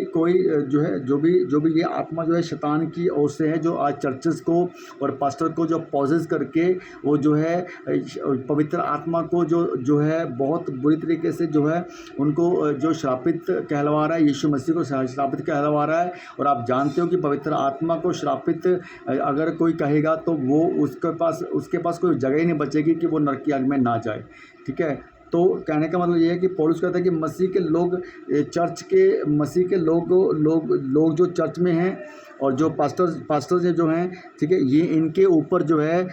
जो भी ये आत्मा जो है शैतान की ओर से है, जो आज चर्चेस को और पास्टर को जो पॉजेस करके वो जो है पवित्र आत्मा को जो है बहुत बुरी तरीके से जो है उनको जो श्रापित कहलवा रहा है, यीशु मसीह को श्रापित कहलवा रहा है। और आप जानते हो कि पवित्र आत्मा को श्रापित अगर कोई कहेगा तो वो उसके पास कोई जगह ही नहीं बचेगी कि वो नरक की आग में ना जाए, ठीक है। तो कहने का मतलब ये है कि पौलुस कहता है कि मसीह के लोग जो चर्च में हैं और जो पास्टर्स जो हैं, ठीक है, ये इनके ऊपर जो है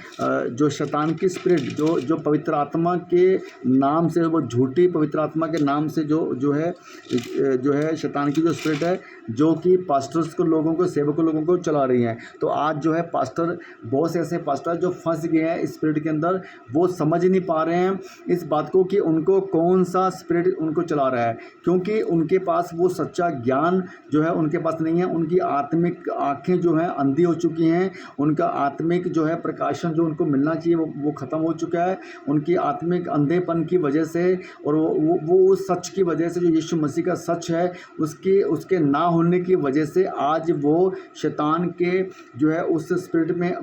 जो शैतान की स्पिरिट जो पवित्र आत्मा के नाम से, वो झूठी पवित्र आत्मा के नाम से जो है शैतान की जो स्पिरिट है, जो कि पास्टर्स को सेवकों लोगों को चला रही हैं। तो आज जो है बहुत से ऐसे पास्टर जो फंस गए हैं इस स्पिरिट के अंदर, वो समझ नहीं पा रहे हैं इस बात को कि उनको कौन सा स्पिरिट उनको चला रहा है, क्योंकि उनके पास वो सच्चा ज्ञान जो है उनके पास नहीं है। उनकी आत्मिक आँखें जो हैं अंधी हो चुकी हैं, उनका आत्मिक जो है प्रकाशन जो उनको मिलना चाहिए वो ख़त्म हो चुका है। उनकी आत्मिक अंधेपन की वजह से और वो उस सच की वजह से, जो यीशु मसीह का सच है, उसके ना होने की वजह से आज वो शैतान के जो है उस स्पिरिट में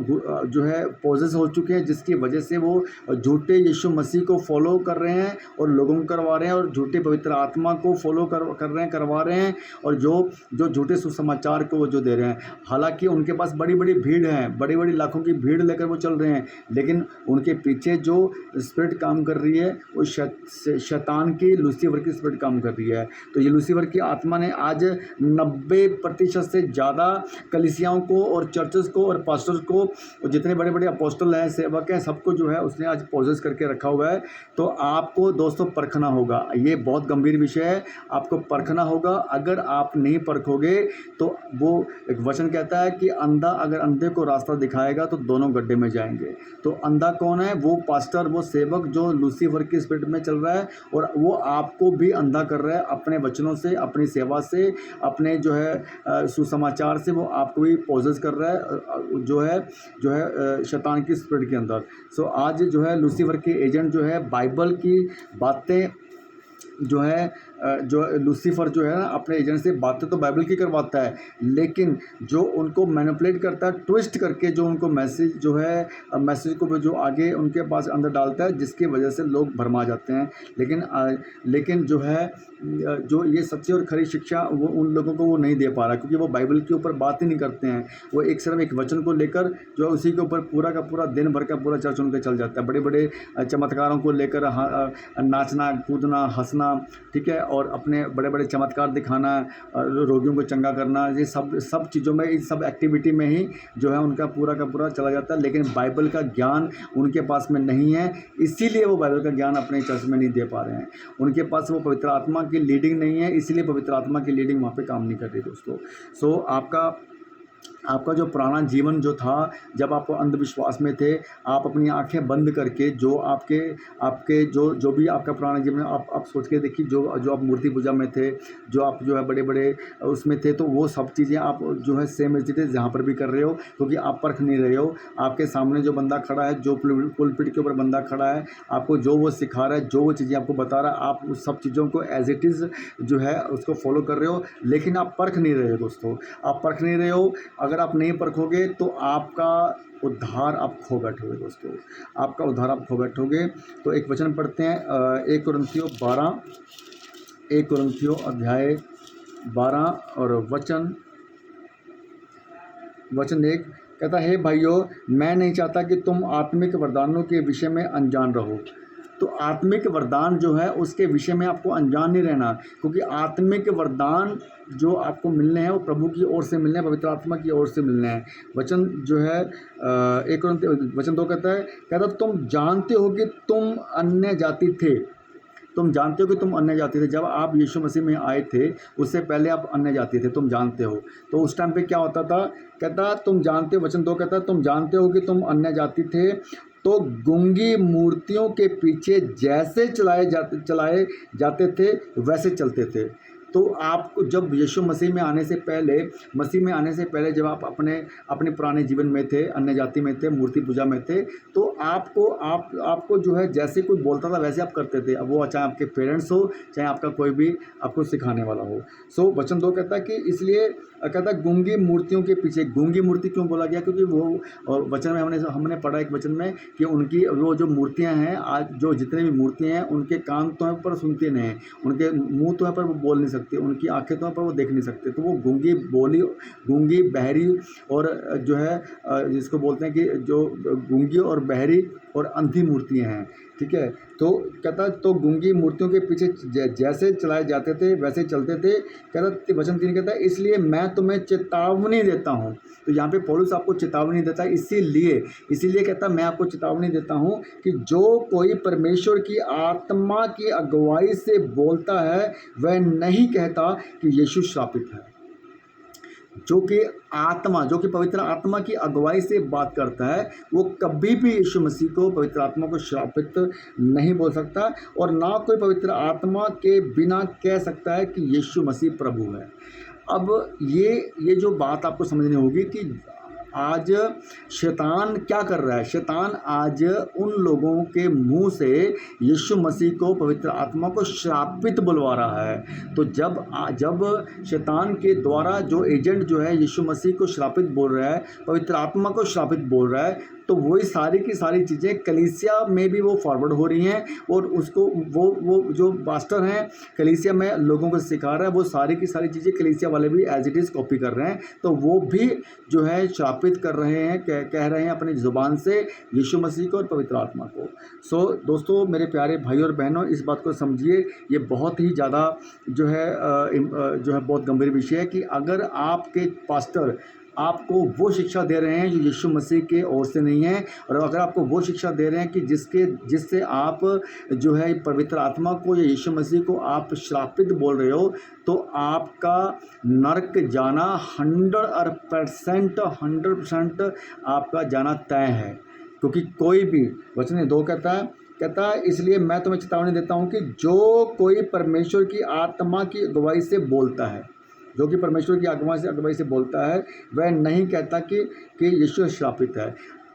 जो है पोजेस हो चुके हैं, जिसकी वजह से वो झूठे यीशु मसीह को फॉलो कर रहे हैं और लोगों को करवा रहे हैं, और झूठे पवित्र आत्मा को फॉलो करवा रहे हैं, और जो झूठे सुसमाचार को वो जो दे रहे हैं। हालांकि उनके पास बड़ी बड़ी भीड़ है, बड़ी बड़ी लाखों की भीड़ लेकर वो चल रहे हैं, लेकिन उनके पीछे जो स्पिरिट काम कर रही है वो शैतान की, लूसीफर की स्पिरिट काम कर रही है। तो ये लूसीफर की आत्मा ने आज 90% से ज़्यादा कलीसियाओं को और चर्चेस को और पास्टर्स को और जितने बड़े बड़े अपोस्टल हैं, सेवक हैं, सबको जो है उसने आज पोजेस करके रखा हुआ है। तो आपको दोस्तों परखना होगा, ये बहुत गंभीर विषय है, आपको परखना होगा। अगर आप नहीं परखोगे तो वो एक वचन कहता है कि अंधा अगर अंधे को रास्ता दिखाएगा तो दोनों गड्ढे में जाएंगे। तो अंधा कौन है? वो पास्टर, वो सेवक जो लूसीफर की स्पिरिट में चल रहा है, और वो आपको भी अंधा कर रहा है अपने वचनों से, अपनी सेवा से, अपने जो है सुसमाचार से, वो आपको भी पोजेस कर रहा है जो है शैतान की स्पिरिट के अंदर। सो आज जो है लूसीफर के एजेंट जो है बाइबल की बातें जो लूसीफर जो है ना अपने एजेंट से बातें तो बाइबल की करवाता है, लेकिन जो उनको मैनिपुलेट करता है, ट्विस्ट करके जो उनको मैसेज को जो आगे उनके पास अंदर डालता है, जिसकी वजह से लोग भरमा जाते हैं। लेकिन जो है जो ये सच्ची और खरी शिक्षा वो उन लोगों को वो नहीं दे पा रहा, क्योंकि वो बाइबल के ऊपर बात ही नहीं करते हैं। वो सिर्फ एक वचन को लेकर जो उसी के ऊपर पूरा का पूरा दिन भर का पूरा चर्च उनका चल जाता है। बड़े बड़े चमत्कारों को लेकर नाचना, कूदना, हंसना, ठीक है, और अपने बड़े बड़े चमत्कार दिखाना, रोगियों को चंगा करना, ये सब चीज़ों में, इस सब एक्टिविटी में ही जो है उनका पूरा का पूरा चला जाता है। लेकिन बाइबल का ज्ञान उनके पास में नहीं है, इसीलिए वो बाइबल का ज्ञान अपने चर्च में नहीं दे पा रहे हैं। उनके पास वो पवित्र आत्मा की लीडिंग नहीं है, इसीलिए पवित्र आत्मा की लीडिंग वहाँ पे काम नहीं कर रही दोस्तों। सो आपका जो पुराना जीवन जो था, जब आप अंधविश्वास में थे, आप अपनी आंखें बंद करके जो आपके जो भी आपका पुराना जीवन है, आप सोच के देखिए, जो आप मूर्ति पूजा में थे, जो आप जो है बड़े बड़े उसमें थे, तो वो सब चीज़ें आप जो है सेम एज इट इज़ जहाँ पर भी कर रहे हो, क्योंकि आप परख नहीं रहे हो। आपके सामने जो बंदा खड़ा है, जो पुलपिट के ऊपर बंदा खड़ा है, आपको जो वो सिखा रहा है, जो वो चीज़ें आपको बता रहा है, आप उस सब चीज़ों को एज इट इज़ जो है उसको फॉलो कर रहे हो, लेकिन आप परख नहीं रहे हो दोस्तों। आप परख नहीं रहे हो। अगर अगर आप नहीं परखोगे तो आपका उद्धार आप खो बैठोगे दोस्तों, आपका उद्धार आप खो बैठोगे। तो एक वचन पढ़ते हैं 1 कुरिन्थियों 12, 1 कुरिन्थियों अध्याय 12 और वचन 1 कहता है, हे भाइयों, मैं नहीं चाहता कि तुम आत्मिक वरदानों के विषय में अनजान रहो। तो आत्मिक वरदान जो है उसके विषय में आपको अनजान नहीं रहना, क्योंकि आत्मिक वरदान जो आपको मिलने हैं वो प्रभु की ओर से मिलने हैं, पवित्र आत्मा की ओर से मिलने हैं। वचन जो है 1 कुरिन्थियों वचन 2 कहता तुम जानते हो कि तुम अन्य जाति थे। तुम जानते हो कि तुम अन्य जाति थे। जब आप यीशु मसीह में आए थे उससे पहले आप अन्य जाति थे, तुम जानते हो। तो उस टाइम पे क्या होता था, कहता तुम जानते हो, वचन 2 कहता तुम जानते हो कि तुम अन्य जाति थे, तो गूंगी मूर्तियों के पीछे जैसे चलाए जाते थे वैसे चलते थे। तो आपको जब यीशु मसीह में आने से पहले जब आप अपने पुराने जीवन में थे, अन्य जाति में थे, मूर्ति पूजा में थे, तो आपको जो है जैसे कोई बोलता था वैसे आप करते थे। अब वो चाहे आपके पेरेंट्स हो, चाहे आपका कोई भी आपको सिखाने वाला हो। सो वचन 2 कहता है कि इसलिए कहता है गूंगी मूर्तियों के पीछे। गूंगी मूर्ति क्यों बोला गया, क्योंकि वो वचन में हमने पढ़ा एक वचन में कि उनकी वो जो मूर्तियां हैं, आज जो जितने भी मूर्तियां हैं, उनके कान तो हैं पर सुनते नहीं हैं, उनके मुंह तो हैं पर वो बोल नहीं सकते, उनकी आंखें तो हैं पर वो देख नहीं सकते। तो वो गूंगी बहरी और जो है जिसको बोलते हैं कि जो गूंगी और बहरी और अंधी मूर्तियां हैं, ठीक है। तो कहता तो गूंगी मूर्तियों के पीछे जैसे चलाए जाते थे वैसे चलते थे। कहता वचन 3 कहता है इसलिए मैं तुम्हें चेतावनी देता हूँ। तो यहाँ पे पौलुस आपको चेतावनी देता है, इसीलिए कहता मैं आपको चेतावनी देता हूँ कि जो कोई परमेश्वर की आत्मा की अगुवाई से बोलता है वह नहीं कहता कि यीशु श्रापित है। जो कि पवित्र आत्मा की अगुवाई से बात करता है वो कभी भी यीशु मसीह को, पवित्र आत्मा को श्रापित नहीं बोल सकता, और ना कोई पवित्र आत्मा के बिना कह सकता है कि यीशु मसीह प्रभु है। अब ये जो बात आपको समझनी होगी कि आज शैतान क्या कर रहा है। शैतान आज उन लोगों के मुंह से यीशु मसीह को, पवित्र आत्मा को श्रापित बुलवा रहा है। तो जब शैतान के द्वारा जो एजेंट जो है यीशु मसीह को श्रापित बोल रहा है, पवित्र आत्मा को श्रापित बोल रहा है, तो वही सारी की सारी चीज़ें कलीसिया में भी वो फॉरवर्ड हो रही हैं, और उसको वो जो पास्टर हैं कलीसिया में लोगों को सिखा रहा है, वो सारी की सारी चीज़ें कलीसिया वाले भी एज इट इज़ कॉपी कर रहे हैं। तो वो भी जो है श्रापित कर रहे हैं, कह रहे हैं अपनी ज़ुबान से यीशु मसीह को और पवित्र आत्मा को। सो दोस्तों, मेरे प्यारे भाई और बहनों, इस बात को समझिए, ये बहुत ही ज़्यादा जो है बहुत गंभीर विषय है कि अगर आपके पास्टर आपको वो शिक्षा दे रहे हैं जो यीशु मसीह के ओर से नहीं है, और अगर आपको वो शिक्षा दे रहे हैं कि जिससे आप जो है पवित्र आत्मा को या यीशु मसीह को आप श्रापित बोल रहे हो, तो आपका नरक जाना 100% आपका जाना तय है। क्योंकि कोई भी, वचन 2 कहता है इसलिए मैं तुम्हें चेतावनी देता हूँ कि जो कोई परमेश्वर की आत्मा की अगुवाई से बोलता है, जो कि परमेश्वर की अगुवाई से बोलता है, वह नहीं कहता कि यीशु श्रापित है।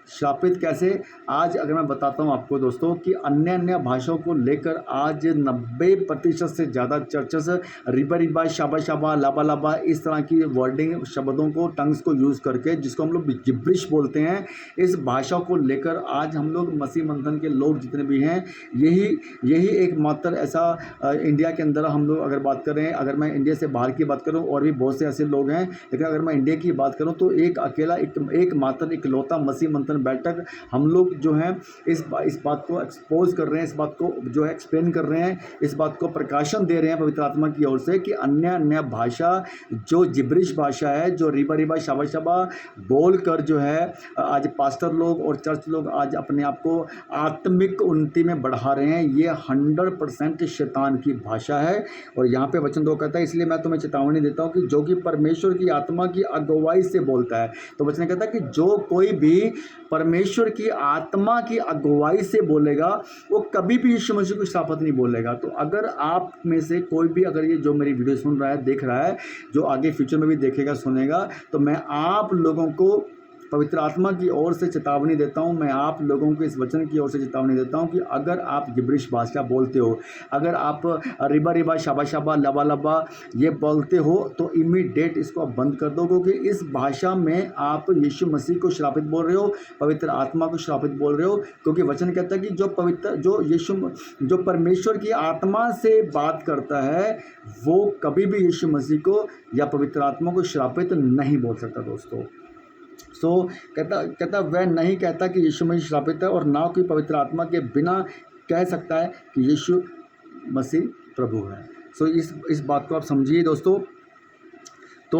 श्रापित कैसे? आज अगर मैं बताता हूँ आपको दोस्तों कि अन्य भाषाओं को लेकर आज 90% से ज़्यादा चर्चेस रिबा, शाबा, लाबा इस तरह की वर्डिंग, शब्दों को, टंग्स को यूज़ करके, जिसको हम लोग जिब्रिश बोलते हैं, इस भाषा को लेकर आज हम लोग मसीह मंथन के लोग जितने भी हैं, यही एक मात्र ऐसा इंडिया के अंदर हम लोग अगर बात करें, अगर मैं इंडिया से बाहर की बात करूं और भी बहुत से ऐसे लोग हैं, लेकिन अगर मैं इंडिया की बात करूं तो एक अकेला एक मात्र इकलौता मसीह मंथन बैठक हम लोग जो हैं इस बात को एक्सपोज कर रहे हैं, इस बात को जो है एक्सप्लेन कर रहे हैं, इस बात को प्रकाशन दे रहे हैं पवित्र आत्मा की ओर से कि अन्य भाषा, जो जिब्रिश भाषा है, जो रिबा शाबा बोल कर जो है आज पास्टर लोग और चर्च लोग आज अपने आप को आत्मिक उन्नति में बढ़ा रहे हैं, ये 100% शैतान की भाषा है। और यहाँ पे वचन 2 कहता है इसलिए मैं तुम्हें चेतावनी देता हूँ कि जो कि परमेश्वर की आत्मा की अगुवाई से बोलता है। तो वचन कहता है कि जो कोई भी परमेश्वर की आत्मा की अगुवाई से बोलेगा वो कभी भी यीशु मसीह को श्रापित नहीं बोलेगा। तो अगर आप में से कोई भी अगर ये जो मेरी वीडियो सुन रहा है, देख रहा है, जो आगे फ्यूचर में भी देखेगा, सुनेगा, तो मैं आप लोगों को पवित्र आत्मा की ओर से चेतावनी देता हूँ, मैं आप लोगों को इस वचन की ओर से चेतावनी देता हूँ कि अगर आप गिब्रिश भाषा बोलते हो, अगर आप रिबा रिबा शाबा शाबा लबा लबा ये बोलते हो, तो इमीडिएट इसको आप बंद कर दो, क्योंकि इस भाषा में आप यीशु मसीह को श्रापित बोल रहे हो, पवित्र आत्मा को श्रापित बोल रहे हो। क्योंकि वचन कहता है कि जो परमेश्वर की आत्मा से बात करता है वो कभी भी यीशु मसीह को या पवित्र आत्मा को श्रापित नहीं बोल सकता दोस्तों। कहता वह नहीं कहता कि यीशु मसीह श्रापित है, और ना कोई पवित्र आत्मा के बिना कह सकता है कि यीशु मसीह प्रभु है। इस बात को आप समझिए दोस्तों। तो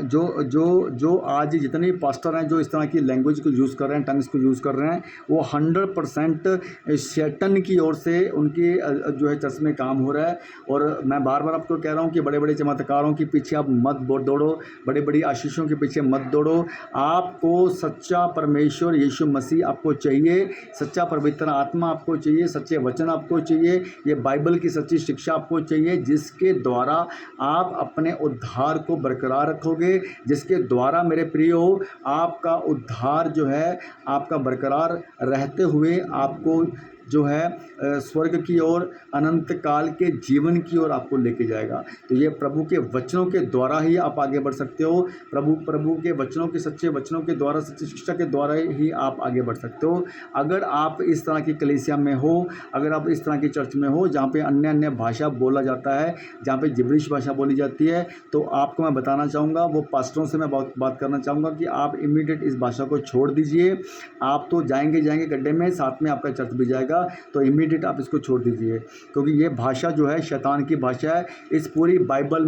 जो आज जितने पास्टर हैं जो इस तरह की लैंग्वेज को यूज़ कर रहे हैं, टंग्स को यूज़ कर रहे हैं, वो 100% शैतान की ओर से उनके जो है चर्च में काम हो रहा है। और मैं बार बार आपको कह रहा हूँ कि बड़े बड़े चमत्कारों के पीछे आप मत दौड़ो, बड़े बड़ी आशीषों के पीछे मत दौड़ो। आपको सच्चा परमेश्वर यीशु मसीह आपको चाहिए, सच्चा पवित्र आत्मा आपको चाहिए, सच्चे वचन आपको चाहिए, ये बाइबल की सच्ची शिक्षा आपको चाहिए, जिसके द्वारा आप अपने उद्धार को बरकरार रखोगे, जिसके द्वारा मेरे प्रियो आपका उद्धार जो है आपका बरकरार रहते हुए आपको जो है स्वर्ग की ओर, अनंत काल के जीवन की ओर आपको लेके जाएगा। तो ये प्रभु के वचनों के द्वारा ही आप आगे बढ़ सकते हो। प्रभु के वचनों के सच्चे वचनों के द्वारा, सच्ची शिक्षा के द्वारा ही आप आगे बढ़ सकते हो। अगर आप इस तरह की कलीसिया में हो, अगर आप इस तरह की चर्च में हो जहाँ पे अन्य भाषा बोला जाता है, जहाँ पे जिब्रिश भाषा बोली जाती है, तो आपको मैं बताना चाहूँगा, वो पास्टरों से मैं बात करना चाहूँगा कि आप इमीडिएट इस भाषा को छोड़ दीजिए। आप तो जाएंगे गड्ढे में, साथ में आपका चर्च भी जाएगा, तो इमीडिएट आप इसको छोड़ दीजिए। क्योंकि ये भाषा जो है शैतान की भाषा है। इस पूरी बाइबल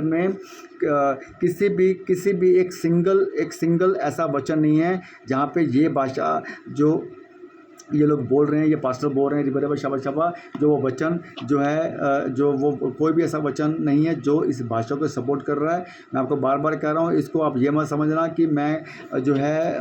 में किसी भी एक सिंगल ऐसा वचन नहीं है जहाँ पे ये भाषा जो ये लोग बोल रहे हैं, ये पास्टर बोल रहे हैं रिबा शाबा, जो वो वचन जो है जो वो कोई भी ऐसा वचन नहीं है जो इस भाषा को सपोर्ट कर रहा है। मैं आपको बार बार कह रहा हूँ, इसको आप ये मत समझना कि मैं जो है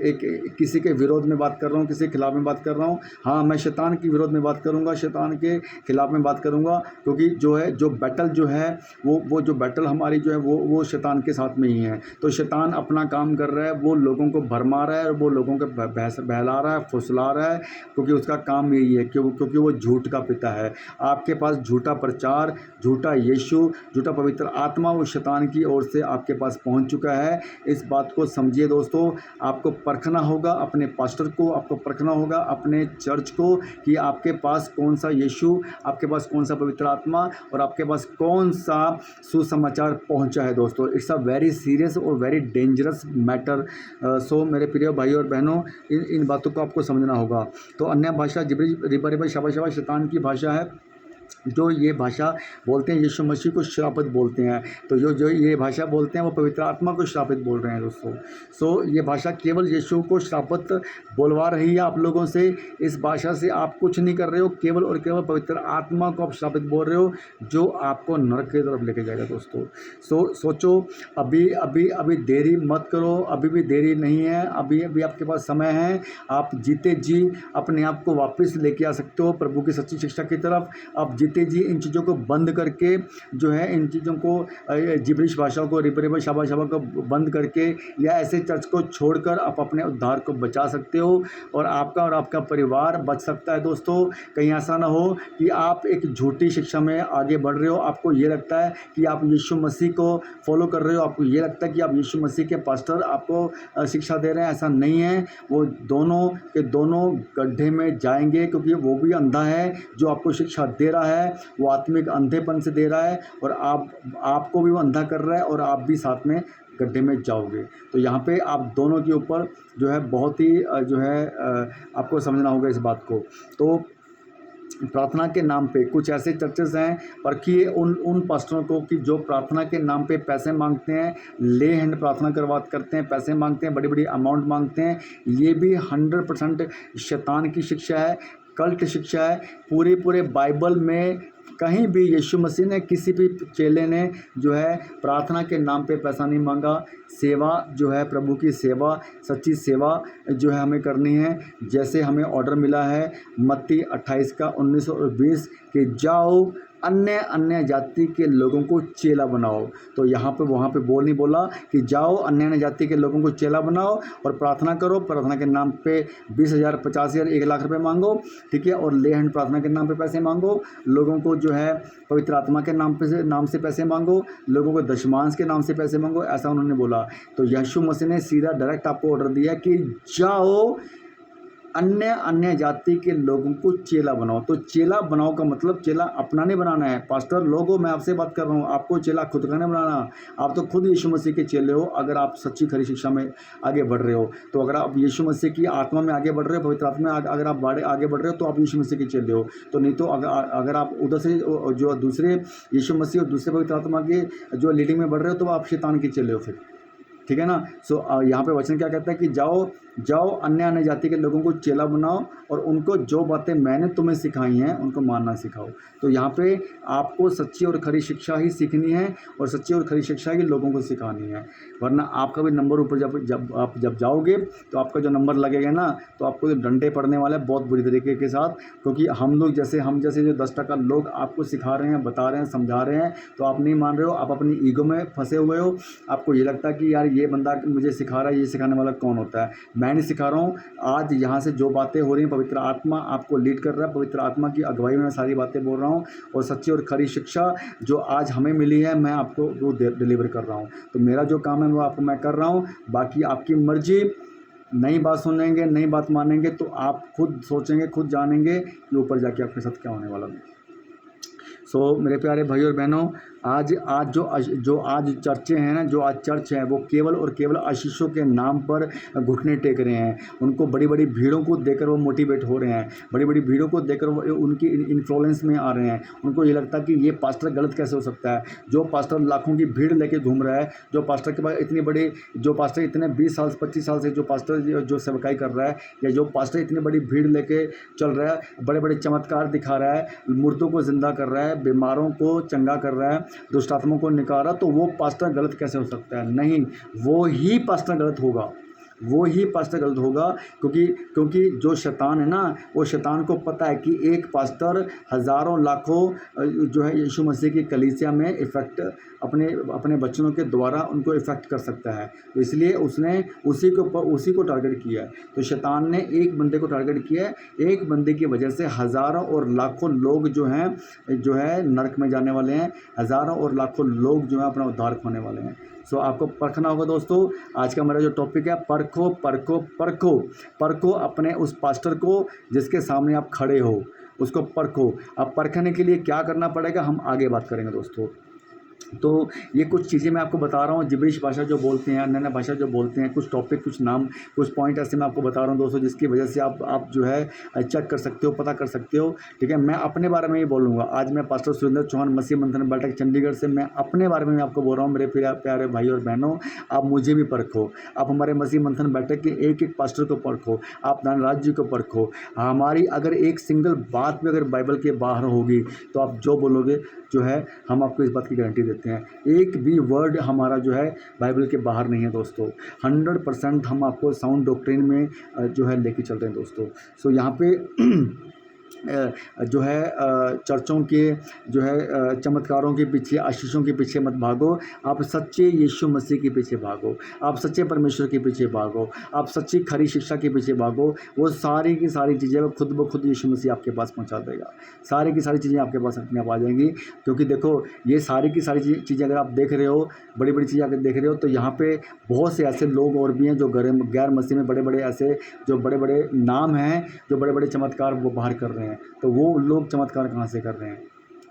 एक किसी के विरोध में बात कर रहा हूँ, किसी के खिलाफ में बात कर रहा हूँ। हाँ, मैं शैतान के विरोध में बात करूँगा, शैतान के खिलाफ में बात करूँगा, क्योंकि जो बैटल जो है वो जो बैटल हमारी जो है वो शैतान के साथ में ही है। तो शैतान अपना काम कर रहा है, वो लोगों को भरमा रहा है, वो लोगों को बहला रहा है, फुसला रहा है, क्योंकि उसका काम यही है, क्योंकि वो झूठ का पिता है। आपके पास झूठा प्रचार, झूठा यीशु, झूठा पवित्र आत्मा वो शैतान की ओर से आपके पास पहुंच चुका है। इस बात को समझिए दोस्तों। आपको परखना होगा अपने पास्टर को, आपको परखना होगा अपने चर्च को कि आपके पास कौन सा यीशु, आपके पास कौन सा पवित्र आत्मा और आपके पास कौन सा सुसमाचार पहुंचा है दोस्तों। इट्स अ वेरी सीरियस और वेरी डेंजरस मैटर। सो मेरे प्रिय भाई और बहनों, इन बातों को आपको समझना होगा। तो अन्य भाषा जिब्रिश रिबा शाबा शैतान की भाषा है। जो ये भाषा बोलते हैं यीशु मसीह को श्रापित बोलते हैं, तो जो ये भाषा बोलते हैं वो पवित्र आत्मा को श्रापित बोल रहे हैं दोस्तों। ये भाषा केवल यीशु को श्रापित बोलवा रही है आप लोगों से। इस भाषा से आप कुछ नहीं कर रहे हो, केवल और केवल पवित्र आत्मा को आप श्रापित बोल रहे हो, जो आपको नरक की तरफ लेके जाएगा दोस्तों। सोचो, अभी देरी मत करो, अभी भी देरी नहीं है, अभी आपके पास समय है। आप जीते जी अपने आप को वापस लेके आ सकते हो प्रभु की सच्ची शिक्षा की तरफ। आप जीते जी इन चीज़ों को बंद करके जो है, इन चीज़ों को जिब्रिश भाषा को रिबा शाबा को बंद करके या ऐसे चर्च को छोड़कर आप अपने उद्धार को बचा सकते हो, और आपका परिवार बच सकता है दोस्तों। कहीं ऐसा ना हो कि आप एक झूठी शिक्षा में आगे बढ़ रहे हो, आपको ये लगता है कि आप यीशु मसीह को फॉलो कर रहे हो, आपको ये लगता है कि आप यीशु मसीह के पास्टर आपको शिक्षा दे रहे हैं। ऐसा नहीं है। वो दोनों के दोनों गड्ढे में जाएंगे, क्योंकि वो भी अंधा है जो आपको शिक्षा दे रहा है, वो आत्मिक अंधेपन से दे रहा है, और आपको भी वो अंधा कर रहा है, और आप भी साथ में गड्ढे में जाओगे। तो यहाँ पे आप दोनों के ऊपर जो है बहुत ही जो है आपको समझना होगा इस बात को। तो प्रार्थना के नाम पे कुछ ऐसे चर्चेस हैं, परखिए उन पास्टरों को कि जो प्रार्थना के नाम पे पैसे मांगते हैं, ले हैंड प्रार्थना करते हैं, पैसे मांगते हैं, बड़ी बड़ी अमाउंट मांगते हैं। ये भी 100% शैतान की शिक्षा है, कल्ट शिक्षा है। पूरे बाइबल में कहीं भी यीशु मसीह ने, किसी भी चेले ने जो है प्रार्थना के नाम पे पैसा नहीं मांगा। सेवा जो है, प्रभु की सेवा, सच्ची सेवा जो है हमें करनी है। जैसे हमें ऑर्डर मिला है मत्ती 28 का 19 और 20 कि जाओ अन्य अन्य जाति के लोगों को चेला बनाओ। तो यहाँ पे वहाँ पे बोल नहीं बोला कि जाओ अन्य अन्य जाति के लोगों को चेला बनाओ और प्रार्थना करो, प्रार्थना के नाम पे 20,000 50,000 1,00,000 रुपये मांगो, ठीक है, और ले हैंड प्रार्थना के नाम पे पैसे मांगो, लोगों को जो है पवित्र आत्मा के नाम से पैसे मांगो, लोगों को दशमांश के नाम से पैसे मांगो, ऐसा उन्होंने बोला। तो यीशु मसीह ने सीधा डायरेक्ट आपको ऑर्डर दिया कि जाओ अन्य अन्य जाति के लोगों को चेला बनाओ। तो चेला बनाओ का मतलब चेला अपना नहीं बनाना है। पास्टर लोगो, मैं आपसे बात कर रहा हूँ, आपको चेला खुद का नहीं बनाना। आप तो खुद यीशु मसीह के चेले हो अगर आप सच्ची खरी शिक्षा में आगे बढ़ रहे हो। तो अगर आप यीशु मसीह की आत्मा में आगे बढ़ रहे हो, पवित्र आत्मा में अगर आप आगे बढ़ रहे हो तो आप यीशु मसीह के चेले हो। तो नहीं तो अगर आप उधर से जो दूसरे यीशु मसीह और दूसरे पवित्र आत्मा के जो लीडिंग में बढ़ रहे हो तो आप शैतान के चेले हो फिर, ठीक है ना। सो यहाँ पे वचन क्या कहता है कि जाओ अन्य अन्य जाति के लोगों को चेला बनाओ और उनको जो बातें मैंने तुम्हें सिखाई हैं उनको मानना सिखाओ। तो यहाँ पे आपको सच्ची और खरी शिक्षा ही सीखनी है और सच्ची और खरी शिक्षा ही लोगों को सिखानी है, वरना आपका भी नंबर ऊपर जब जाओगे तो आपका जो नंबर लगेगा ना तो आपको डंडे पड़ने वाले हैं बहुत बुरी तरीके के साथ। क्योंकि हम जैसे जो 10% लोग आपको सिखा रहे हैं, बता रहे हैं, समझा रहे हैं, तो आप नहीं मान रहे हो, आप अपनी ईगो में फंसे हुए हो। आपको ये लगता है कि यार ये बंदा मुझे सिखा रहा है, ये सिखाने वाला कौन होता है। मैं नहीं सिखा रहा हूँ, आज यहाँ से जो बातें हो रही हैं पवित्र आत्मा आपको लीड कर रहा है, पवित्र आत्मा की अगुवाई में मैं सारी बातें बोल रहा हूँ और सच्ची और खरी शिक्षा जो आज हमें मिली है मैं आपको वो डिलीवर कर रहा हूँ। तो मेरा जो काम है वो आपको मैं कर रहा हूँ, बाकी आपकी मर्जी। नई बात सुनेंगे, नई बात मानेंगे तो आप खुद सोचेंगे, खुद जानेंगे कि ऊपर जाके आपके साथ क्या होने वाला है। सो मेरे प्यारे भाई और बहनों, आज जो आज चर्चे हैं ना, जो आज चर्च है वो केवल और केवल आशीषों के नाम पर घुटने टेक रहे हैं। उनको बड़ी बड़ी भीड़ों को देखकर वो मोटिवेट हो रहे हैं, बड़ी बड़ी भीड़ों को देखकर वो उनकी इन्फ्लुएंस में आ रहे हैं। उनको ये लगता है कि ये पास्टर गलत कैसे हो सकता है। जो पास्टर लाखों की भीड़ लेके घूम रहा है, जो पास्टर के पास इतनी बड़ी, जो पास्टर इतने 20 साल 25 साल से जो पास्टर जो सेवकाई कर रहा है, या जो पास्टर इतनी बड़ी भीड़ लेके चल रहा है, बड़े बड़े चमत्कार दिखा रहा है, मुर्दों को जिंदा कर रहा है, बीमारों को चंगा कर रहा है, दुष्ट आत्माओं को निकाला, तो वो पास्टर गलत कैसे हो सकता है। नहीं, वो ही पास्टर गलत होगा, वो ही पास्टर गलत होगा। क्योंकि जो शैतान है ना, वो शैतान को पता है कि एक पास्टर हज़ारों लाखों जो है यीशु मसीह की कलीसिया में इफ़ेक्ट अपने बच्चों के द्वारा उनको इफ़ेक्ट कर सकता है। तो इसलिए उसने उसी को टारगेट किया है। तो शैतान ने एक बंदे को टारगेट किया है, एक बंदे की वजह से हज़ारों और लाखों लोग जो है नरक में जाने वाले हैं, हज़ारों और लाखों लोग जो है अपना उद्धार खोने वाले हैं। सो आपको परखना होगा दोस्तों। आज का मेरा जो टॉपिक है, परखो परखो परखो परखो अपने उस पास्टर को जिसके सामने आप खड़े हो, उसको परखो। अब परखने के लिए क्या करना पड़ेगा हम आगे बात करेंगे दोस्तों। तो ये कुछ चीज़ें मैं आपको बता रहा हूँ, जिब्रिश भाषा जो बोलते हैं, अन्य भाषा जो बोलते हैं, कुछ टॉपिक, कुछ नाम, कुछ पॉइंट ऐसे मैं आपको बता रहा हूँ दोस्तों, जिसकी वजह से आप जो है चेक कर सकते हो, पता कर सकते हो, ठीक है। मैं अपने बारे में ही बोलूँगा। आज मैं पास्टर सुरेंद्र चौहान, मसीह मंथन बैठक चंडीगढ़ से, मैं अपने बारे में आपको बोल रहा हूँ। मेरे प्यारे भाई और बहनों, आप मुझे भी परखो, आप हमारे मसीह मंथन बैठक के एक एक पास्टर को परखो, आप धनराज जी को परखो। हमारी अगर एक सिंगल बात भी अगर बाइबल के बाहर होगी तो आप जो बोलोगे जो है हम आपको इस बात की गारंटी देते हैं, एक भी वर्ड हमारा जो है बाइबल के बाहर नहीं है दोस्तों। 100% हम आपको साउंड डॉक्ट्रिन में जो है लेके चल रहे हैं दोस्तों। सो यहाँ पे जो है चर्चों के जो है चमत्कारों के पीछे, आशीषों के पीछे मत भागो, आप सच्चे यीशु मसीह के पीछे भागो, आप सच्चे परमेश्वर के पीछे भागो, आप सच्ची खरी शिक्षा के पीछे भागो। वो सारी की सारी चीज़ें वो खुद ब खुद यीशु मसीह आपके पास पहुंचा देगा। सारी की सारी चीज़ें आपके पास अपने आप आ जाएंगी। क्योंकि देखो, ये सारी की सारी चीज़ें अगर आप देख रहे हो, बड़ी बड़ी चीज़ें अगर देख रहे हो, तो यहाँ पे बहुत से ऐसे लोग और भी हैं जो गैर मसीह में बड़े बड़े ऐसे जो बड़े बड़े नाम हैं, जो बड़े बड़े चमत्कार वो बाहर कर रहे हैं। तो वो लोग चमत्कार कहाँ से कर रहे हैं,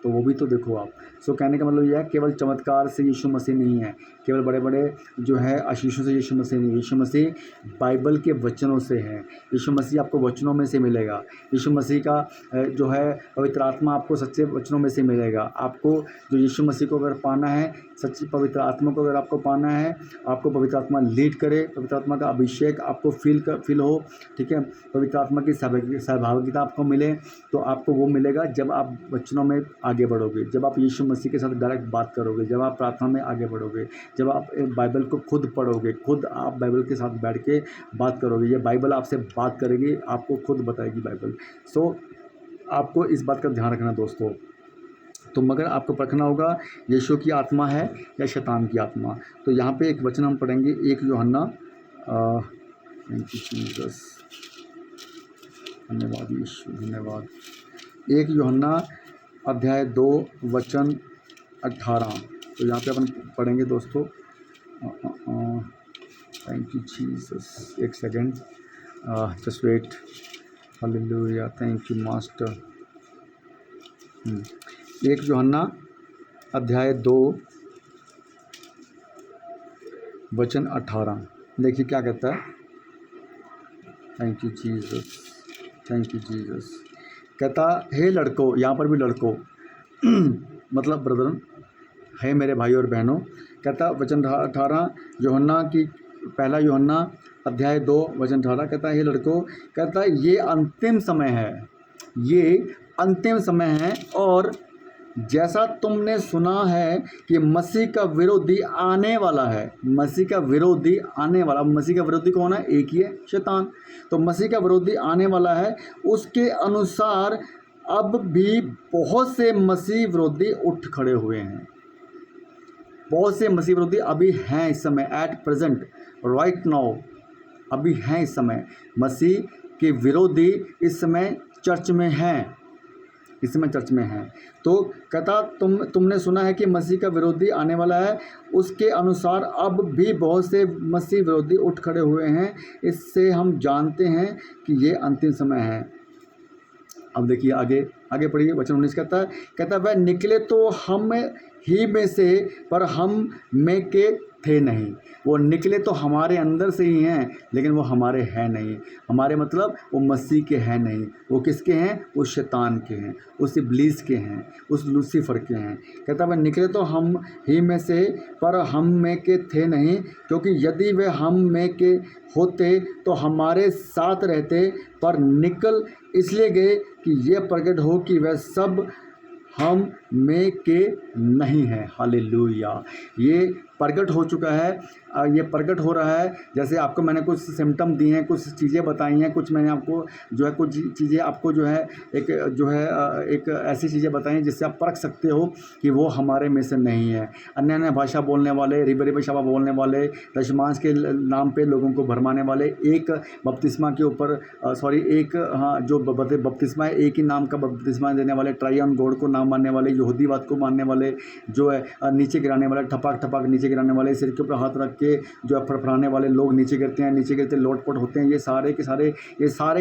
तो वो भी तो देखो आप। सो कहने का मतलब यह है, केवल चमत्कार से यीशु मसीह नहीं है, केवल बड़े बड़े जो है आशीषों से यीशु मसीह नहीं। यीशु मसीह बाइबल के वचनों से है। यीशु मसीह आपको वचनों में से मिलेगा। यीशु मसीह का जो है पवित्र आत्मा आपको सच्चे वचनों में से मिलेगा। आपको जो यीशु मसीह को अगर पाना है, सच्ची पवित्र आत्मा को अगर आपको पाना है, आपको पवित्र आत्मा लीड करे, पवित्र आत्मा का अभिषेक आपको फील हो, ठीक है, पवित्र आत्मा की सहभागिता आपको मिले, तो आपको वो मिलेगा जब आप वचनों में आगे बढ़ोगे, जब आप यीशु मसीह के साथ डायरेक्ट बात करोगे, जब आप प्रार्थना में आगे बढ़ोगे, जब आप बाइबल को खुद पढ़ोगे, खुद आप बाइबल के साथ बैठ के बात करोगे। ये बाइबल आपसे बात करेगी, आपको खुद बताएगी बाइबल। सो आपको इस बात का ध्यान रखना दोस्तों। तो मगर आपको परखना होगा यीशु की आत्मा है या शैतान की आत्मा। तो यहाँ पे एक वचन हम पढ़ेंगे, 1 यूहन्ना, थैंक यू जीसस, धन्यवाद यीशु, धन्यवाद। 1 यूहन्ना अध्याय 2 वचन 18। तो यहाँ पे अपन पढ़ेंगे दोस्तों, थैंक यू जीसस, एक second, just wait, hallelujah, thank you master. 1 Yuhanna अध्याय 2 वचन 18, देखिए क्या कहता है। Thank you Jesus, thank you Jesus. कहता, हे लड़कों, यहाँ पर भी लड़कों मतलब ब्रदरन है मेरे भाई और बहनों। कहता वचन 18 यूहन्ना की, पहला यूहन्ना अध्याय 2 वचन 18, कहता है हे लड़कों, कहता ये अंतिम समय है, ये अंतिम समय है, और जैसा तुमने सुना है कि मसीह का विरोधी आने वाला है। मसीह का विरोधी आने वाला, मसीह का विरोधी कौन है? एक ही है, शैतान। तो मसीह का विरोधी आने वाला है, उसके अनुसार अब भी बहुत से मसीह विरोधी उठ खड़े हुए हैं। बहुत से मसीह विरोधी अभी हैं इस समय, एट प्रेजेंट, राइट नाउ, अभी हैं इस समय। मसीह के विरोधी इस समय चर्च में हैं, इस समय चर्च में हैं। तो कहता तुमने सुना है कि मसीह का विरोधी आने वाला है, उसके अनुसार अब भी बहुत से मसीह विरोधी उठ खड़े हुए हैं। इससे हम जानते हैं कि ये अंतिम समय है। अब देखिए आगे आगे पढ़िए, वचन 19 कहता वह निकले तो हम ही में से, पर हम में के थे नहीं। वो निकले तो हमारे अंदर से ही हैं, लेकिन वो हमारे हैं नहीं। हमारे मतलब वो मसीह के हैं नहीं। वो किसके हैं? उस शैतान के हैं, उस इब्लीस के हैं, उस लूसीफर के हैं। कहता वह निकले तो हम ही में से, पर हम में के थे नहीं, क्योंकि यदि वे हम में के होते तो हमारे साथ रहते, पर निकल इसलिए गए कि ये प्रकट हो कि वह सब हम में के नहीं है। हालेलुया, ये प्रकट हो चुका है, ये प्रकट हो रहा है। जैसे आपको मैंने कुछ सिम्टम दिए हैं, कुछ चीज़ें बताई हैं, कुछ मैंने आपको जो है कुछ चीज़ें आपको जो है एक ऐसी चीज़ें बताई हैं जिससे आप परख सकते हो कि वो हमारे में से नहीं है। अन्य अन्य भाषा बोलने वाले, रिबे शबा बोलने वाले, दशमांश के नाम पे लोगों को भरमाने वाले, एक बपतिस्मा के ऊपर एक जो बपतिस्मा है, एक ही नाम का बपतिस्मा देने वाले, ट्राइयन गॉड को नाम मानने वाले, यहूदीवाद को मानने वाले, जो है नीचे गिराने वाले, ठपाक ठपाक नीचे गिराने वाले, सिर के ऊपर हाथ रख के जो है फड़फड़ाने वाले लोग नीचे गिरते हैं, नीचे गिरते लोटपोट होते हैं। ये सारे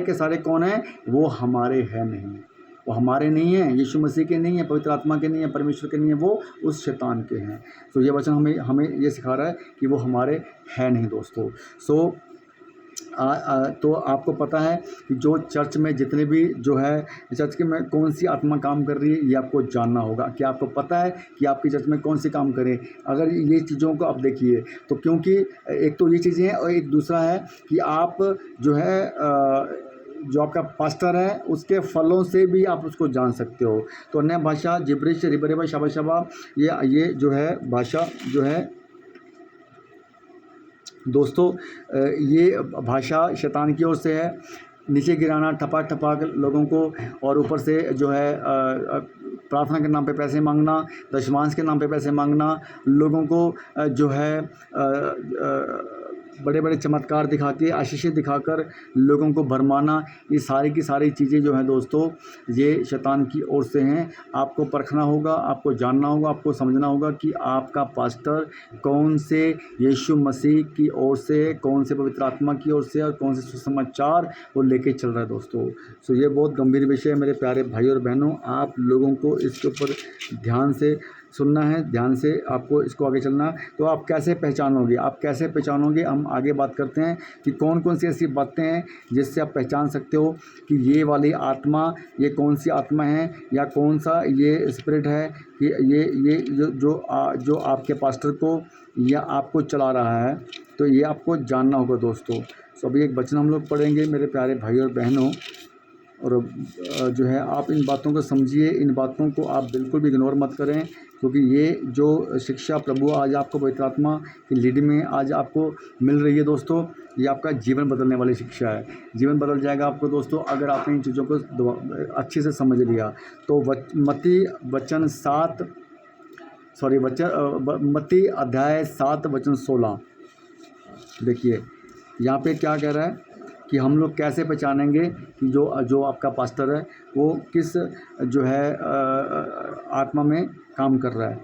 के सारे कौन हैं? वो हमारे हैं नहीं, वो हमारे नहीं हैं, यीशु मसीह के नहीं है, पवित्र आत्मा के नहीं है, परमेश्वर के नहीं है, वो उस शैतान के हैं। तो ये वचन हमें ये सिखा रहा है कि वो हमारे हैं नहीं दोस्तों। तो आपको पता है कि जो चर्च में जितने भी जो है चर्च के में कौन सी आत्मा काम कर रही है, ये आपको जानना होगा। कि आपको पता है कि आपकी चर्च में कौन सी काम करे? अगर ये चीज़ों को आप देखिए तो, क्योंकि एक तो ये चीज़ें हैं, और एक दूसरा है कि आप जो है जो आपका पास्टर है उसके फलों से भी आप उसको जान सकते हो। तो अन्य भाषा, जिब्रिश, रिबरेबा, शबा शबा, ये जो है भाषा जो है दोस्तों, ये भाषा शैतान की ओर से है। नीचे गिराना, ठपाक ठपाक लोगों को, और ऊपर से जो है प्रार्थना के नाम पे पैसे मांगना, दशमांश के नाम पे पैसे मांगना, लोगों को जो है बड़े बड़े चमत्कार दिखा के, आशीषें दिखाकर लोगों को भरमाना, ये सारी की सारी चीज़ें जो हैं दोस्तों, ये शैतान की ओर से हैं। आपको परखना होगा, आपको जानना होगा, आपको समझना होगा कि आपका पास्टर कौन से यीशु मसीह की ओर से, कौन से पवित्र आत्मा की ओर से, और कौन से सुसमाचार वो लेके चल रहा है दोस्तों। सो ये बहुत गंभीर विषय है मेरे प्यारे भाई और बहनों। आप लोगों को इसके ऊपर ध्यान से सुनना है, ध्यान से आपको इसको आगे चलना है। तो आप कैसे पहचानोगे? हम आगे बात करते हैं कि कौन कौन सी ऐसी बातें हैं जिससे आप पहचान सकते हो कि ये वाली आत्मा, ये कौन सी आत्मा है, या कौन सा ये स्पिरिट है कि ये जो आपके पास्टर को या आपको चला रहा है। तो ये आपको जानना होगा दोस्तों। सो अभी एक वचन हम लोग पढ़ेंगे मेरे प्यारे भाई और बहनों, और जो है आप इन बातों को समझिए, इन बातों को आप बिल्कुल भी इग्नोर मत करें, क्योंकि ये जो शिक्षा प्रभु आज आपको पवित्र आत्मा की लीडिंग में आज आपको मिल रही है दोस्तों, ये आपका जीवन बदलने वाली शिक्षा है। जीवन बदल जाएगा आपको दोस्तों अगर आपने इन चीज़ों को अच्छे से समझ लिया। तो मत्ती अध्याय 7 वचन 16 देखिए, यहाँ पे क्या कह रहा है कि हम लोग कैसे पहचानेंगे कि जो आपका पास्टर है वो किस जो है आत्मा में काम कर रहा है।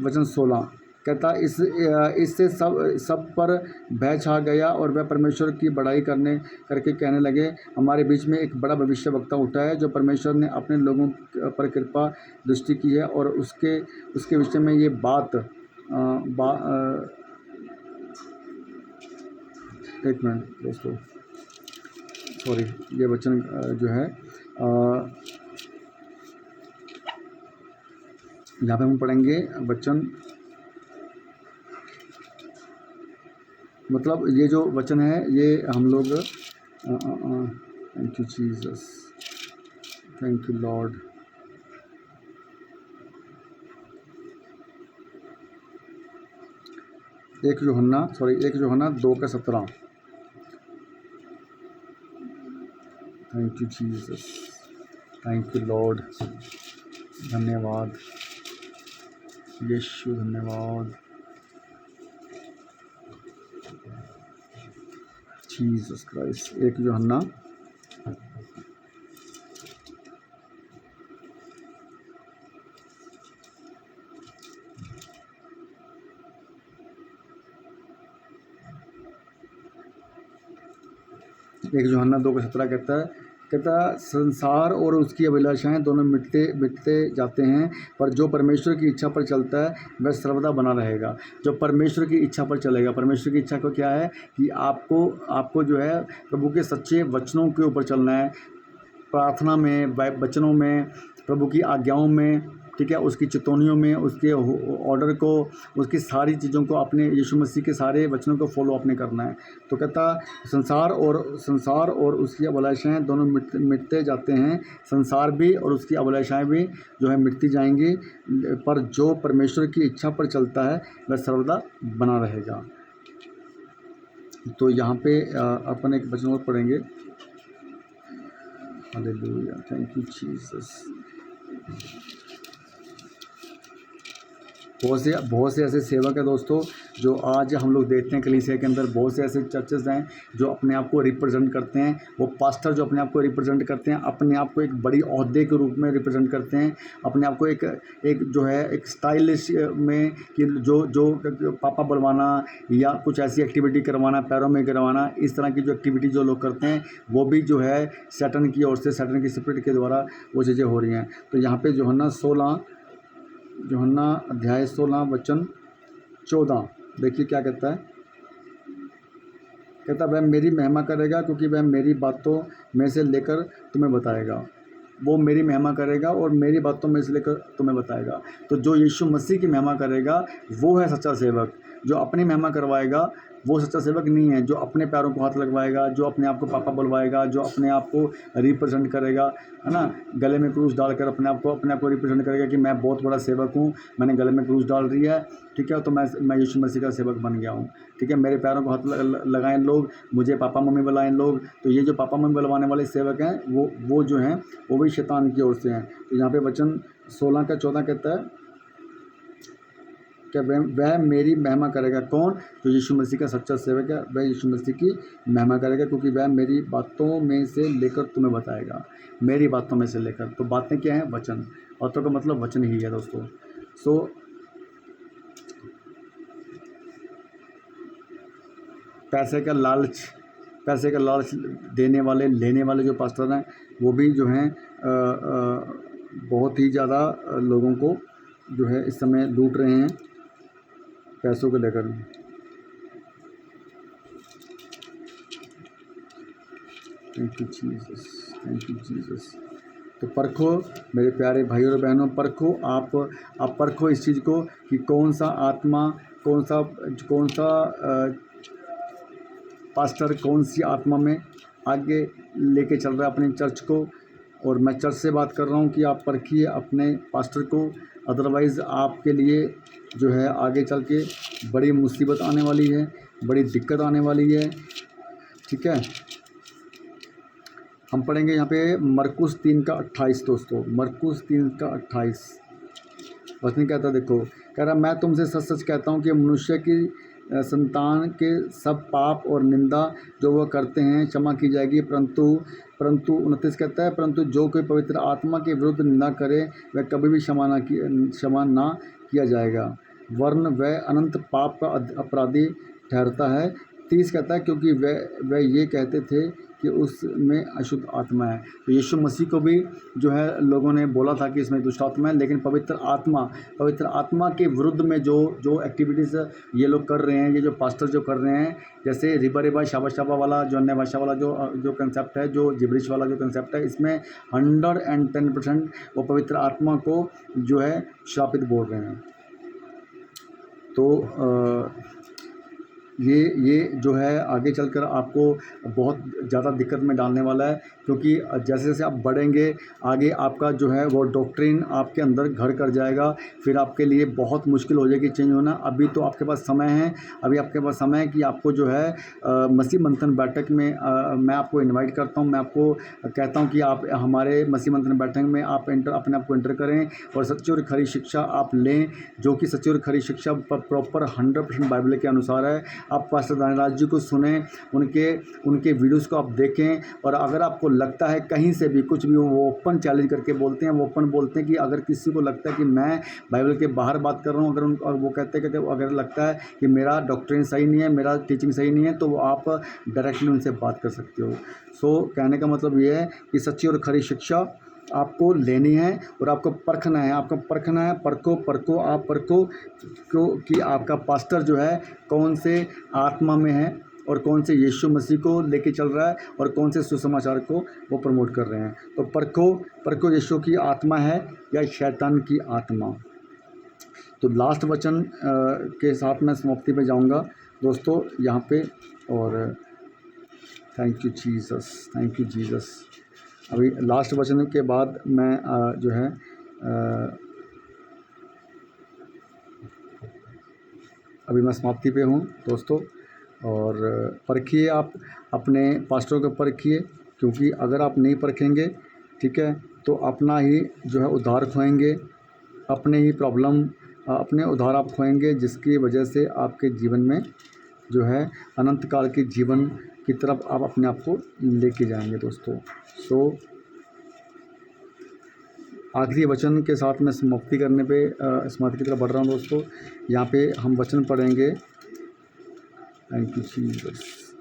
वचन 16 कहता, इससे सब पर भय छा गया और वह परमेश्वर की बड़ाई करके कहने लगे, हमारे बीच में एक बड़ा भविष्यवक्ता उठा है जो परमेश्वर ने अपने लोगों पर कृपा दृष्टि की है। और उसके विषय में ये एक मिनट दोस्तों, सॉरी, ये वचन जो है यहाँ पे हम पढ़ेंगे वचन, मतलब ये जो वचन है ये हम लोग thank you Jesus, thank you Lord. एक यूहन्ना 2:17, thank you Jesus, thank you lord, धन्यवाद यीशु, धन्यवाद जीसस क्राइस्ट। 1 यूहन्ना 2:17 कहता संसार और उसकी अभिलाषाएं दोनों मिटते जाते हैं, पर जो परमेश्वर की इच्छा पर चलता है वह सर्वदा बना रहेगा। जो परमेश्वर की इच्छा पर चलेगा, परमेश्वर की इच्छा को क्या है कि आपको जो है प्रभु के सच्चे वचनों के ऊपर चलना है, प्रार्थना में, वचनों में, प्रभु की आज्ञाओं में, ठीक है, उसकी चितौनियों में, उसके ऑर्डर को, उसकी सारी चीज़ों को, अपने यीशु मसीह के सारे वचनों को फॉलो अपने करना है। तो कहता संसार और उसकी अभिलाषाएं दोनों मिटते जाते हैं, संसार भी और उसकी अभिलाषाएं भी जो है मिटती जाएंगी, पर जो परमेश्वर की इच्छा पर चलता है वह सर्वदा बना रहेगा। तो यहाँ पे अपन एक वचन और पढ़ेंगे। Hallelujah, thank you Jesus. बहुत से ऐसे सेवक हैं दोस्तों जो आज हम लोग देखते हैं कलीसिया के अंदर, बहुत से ऐसे चर्चेस हैं जो अपने आप को रिप्रेजेंट करते हैं, वो पास्टर जो अपने आप को रिप्रेजेंट करते हैं, अपने आप को एक बड़ी ओहदे के रूप में रिप्रेजेंट करते हैं, अपने आप को एक जो है एक स्टाइलिश में कि जो पापा बुलवाना या कुछ ऐसी एक्टिविटी करवाना, पैरों में करवाना, इस तरह की जो एक्टिविटी जो लोग करते हैं वो भी जो है सैटन की ओर से, सैटन की स्पिरिट के द्वारा वो चीज़ें हो रही हैं। तो यहाँ पे यूहन्ना अध्याय 16 वचन 14 देखिए क्या कहता है। कहता वह मेरी महिमा करेगा क्योंकि वह मेरी बातों में से लेकर तुम्हें बताएगा। वो मेरी महिमा करेगा और मेरी बातों में से लेकर तुम्हें बताएगा। तो जो यीशु मसीह की महिमा करेगा वो है सच्चा सेवक। जो अपनी महिमा करवाएगा वो सच्चा सेवक नहीं है। जो अपने पैरों को हाथ लगवाएगा, जो अपने आप को पापा बुलवाएगा, जो अपने आप को रिप्रेजेंट करेगा, है ना, गले में क्रूस डालकर अपने आप को रिप्रेजेंट करेगा कि मैं बहुत बड़ा सेवक हूँ, मैंने गले में क्रूस डाल दिया है, ठीक है, तो मैं यीशु मसीह का सेवक बन गया हूँ, ठीक है, मेरे पैरों को हाथ लगाएं लोग, मुझे पापा मम्मी बुलाएं लोग। तो ये जो पापा मम्मी बुलवाने वाले सेवक हैं वो जो हैं वो भी शैतान की ओर से हैं। तो यहाँ पे वचन 16:14 कहता है कि वह मेरी महिमा करेगा। कौन? जो यीशु मसीह का सच्चा सेवक है वह यीशु मसीह की महिमा करेगा क्योंकि वह मेरी बातों में से लेकर तुम्हें बताएगा। मेरी बातों में से लेकर, तो बातें क्या हैं? वचन। बातों का मतलब वचन ही है दोस्तों। सो पैसे का लालच देने वाले, लेने वाले जो पास्टर हैं वो भी जो हैं बहुत ही ज़्यादा लोगों को जो है इस समय लूट रहे हैं पैसों को लेकर। Thank you Jesus, thank you Jesus. तो परखो मेरे प्यारे भाइयों और बहनों, परखो आप परखो इस चीज़ को कि कौन सा आत्मा, कौन सा पास्टर कौन सी आत्मा में आगे लेके चल रहा है अपनी चर्च को। और मैं चर्च से बात कर रहा हूँ कि आप परखिए अपने पास्टर को, अदरवाइज़ आपके लिए जो है आगे चल के बड़ी मुसीबत आने वाली है, बड़ी दिक्कत आने वाली है। ठीक है, हम पढ़ेंगे यहाँ पे मरकुस 3:28 दोस्तों, मरकुस 3:28 वचन कहता है, देखो कह रहा, मैं तुमसे सच सच कहता हूँ कि मनुष्य की संतान के सब पाप और निंदा जो वह करते हैं क्षमा की जाएगी, परंतु 29 कहता है, परंतु जो कोई पवित्र आत्मा के विरुद्ध निंदा करे वह कभी भी क्षमा ना किया जाएगा, वरन वह अनंत पाप का अपराधी ठहरता है। 30 कहता है, क्योंकि वह ये कहते थे कि उसमें अशुद्ध आत्मा है। तो यीशु मसीह को भी जो है लोगों ने बोला था कि इसमें दुष्ट आत्मा है, लेकिन पवित्र आत्मा के विरुद्ध में जो एक्टिविटीज़ ये लोग कर रहे हैं, ये जो पास्टर जो कर रहे हैं, जैसे रिबा शाबा वाला, जो अन्य भाषा वाला जो कंसेप्ट है, जो जिब्रिश वाला जो कंसेप्ट है, इसमें 110% वो पवित्र आत्मा को जो है श्रापित बोल रहे हैं। तो ये जो है आगे चलकर आपको बहुत ज़्यादा दिक्कत में डालने वाला है, क्योंकि जैसे जैसे आप बढ़ेंगे आगे आपका जो है वो डॉक्ट्रिन आपके अंदर घर कर जाएगा, फिर आपके लिए बहुत मुश्किल हो जाएगी चेंज होना। अभी तो आपके पास समय है, अभी आपके पास समय है कि आपको जो है मसीह मंथन बैठक में मैं आपको इन्वाइट करता हूँ, मैं आपको कहता हूँ कि आप हमारे मसीह मंथन बैठक में आप अपने आप को एंटर करें और सच्ची और खरी शिक्षा आप लें, जो कि सच्ची और खरी शिक्षा प्रॉपर 100% बाइबल के अनुसार है। आप पास्टर दानिराज जी को सुने, उनके वीडियोस को आप देखें, और अगर आपको लगता है कहीं से भी कुछ भी, वो ओपन चैलेंज करके बोलते हैं, वो ओपन बोलते हैं कि अगर किसी को लगता है कि मैं बाइबल के बाहर बात कर रहा हूँ, अगर वो कहते अगर लगता है कि मेरा डॉक्ट्रिन सही नहीं है, मेरा टीचिंग सही नहीं है, तो आप डायरेक्टली उनसे बात कर सकते हो। सो कहने का मतलब ये है कि सच्ची और खरी शिक्षा आपको लेनी है और आपको परखना है, आप परखो कि आपका पास्टर जो है कौन से आत्मा में है और कौन से यीशु मसीह को लेके चल रहा है और कौन से सुसमाचार को वो प्रमोट कर रहे हैं। तो परखो यीशु की आत्मा है या शैतान की आत्मा। तो लास्ट वचन के साथ मैं समाप्ति पे जाऊंगा दोस्तों यहाँ पे, और थैंक यू जीसस। अभी लास्ट वचन के बाद मैं जो है अभी मैं समाप्ति पे हूँ दोस्तों। और परखिए, आप अपने पास्टरों को परखिए, क्योंकि अगर आप नहीं परखेंगे, ठीक है, तो अपना ही जो है उद्धार खोएंगे, अपने ही प्रॉब्लम अपने उद्धार आप खोएंगे, जिसकी वजह से आपके जीवन में जो है अनंत काल के जीवन की तरफ आप अपने आप को लेके जाएंगे दोस्तों। सो आखिरी वचन के साथ मैं समाप्ति करने पे समाप्ति की तरफ बढ़ रहा हूँ दोस्तों। यहाँ पे हम वचन पढ़ेंगे, थैंक यू जीसस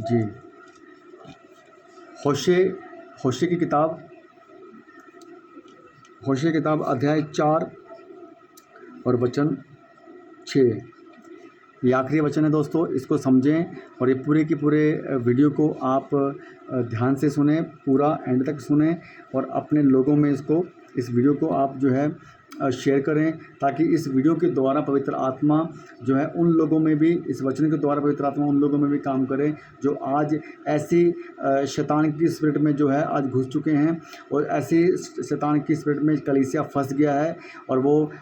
जी। होशे की किताब अध्याय 4 और वचन 6, ये आखिरी वचन है दोस्तों। इसको समझें और ये पूरे की पूरे वीडियो को आप ध्यान से सुने, पूरा एंड तक सुने, और अपने लोगों में इस वीडियो को आप जो है शेयर करें, ताकि इस वीडियो के द्वारा पवित्र आत्मा जो है उन लोगों में भी, इस वचन के द्वारा पवित्र आत्मा उन लोगों में भी काम करे जो आज ऐसी शैतान की स्पिरिट में जो है आज घुस चुके हैं, और ऐसी शैतान की स्पिरिट में कलीसिया फंस गया है, और वो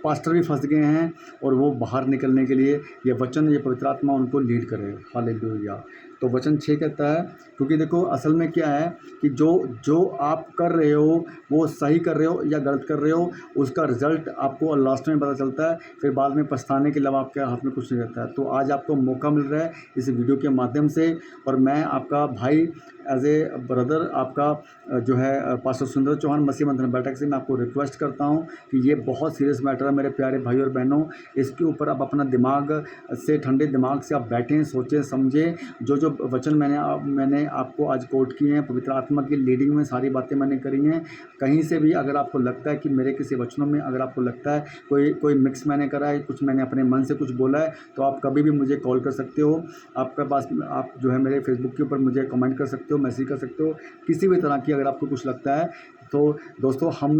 पास्टर भी फंस गए हैं, और वो बाहर निकलने के लिए ये पवित्र आत्मा उनको लीड करे। हालेलुया। तो वचन 6 कहता है, क्योंकि देखो असल में क्या है कि जो आप कर रहे हो वो सही कर रहे हो या गलत कर रहे हो, उसका रिजल्ट आपको लास्ट में पता चलता है, फिर बाद में पछताने के अलावा आपके हाथ में कुछ नहीं रहता है। तो आज आपको मौका मिल रहा है इस वीडियो के माध्यम से, और मैं आपका भाई एज ए ब्रदर, आपका जो है पास्टर सुरेंद्र चौहान मसीह मंथन बैठक से मैं आपको रिक्वेस्ट करता हूं कि ये बहुत सीरियस मैटर है मेरे प्यारे भाई और बहनों। इसके ऊपर आप अपना दिमाग से, ठंडे दिमाग से आप बैठें, सोचें, समझें। जो वचन मैंने आपको आज कोट किए हैं, पवित्र आत्मा की लीडिंग में सारी बातें मैंने करी हैं। कहीं से भी अगर आपको लगता है कि मेरे किसी वचनों में अगर आपको लगता है कोई मिक्स मैंने करा है, कुछ मैंने अपने मन से कुछ बोला है, तो आप कभी भी मुझे कॉल कर सकते हो। आपके पास आप जो है मेरे फेसबुक के ऊपर मुझे कमेंट कर सकते हो। सकते हो, मैसेज कर सकते हो, किसी भी तरह की अगर आपको कुछ लगता है। तो दोस्तों हम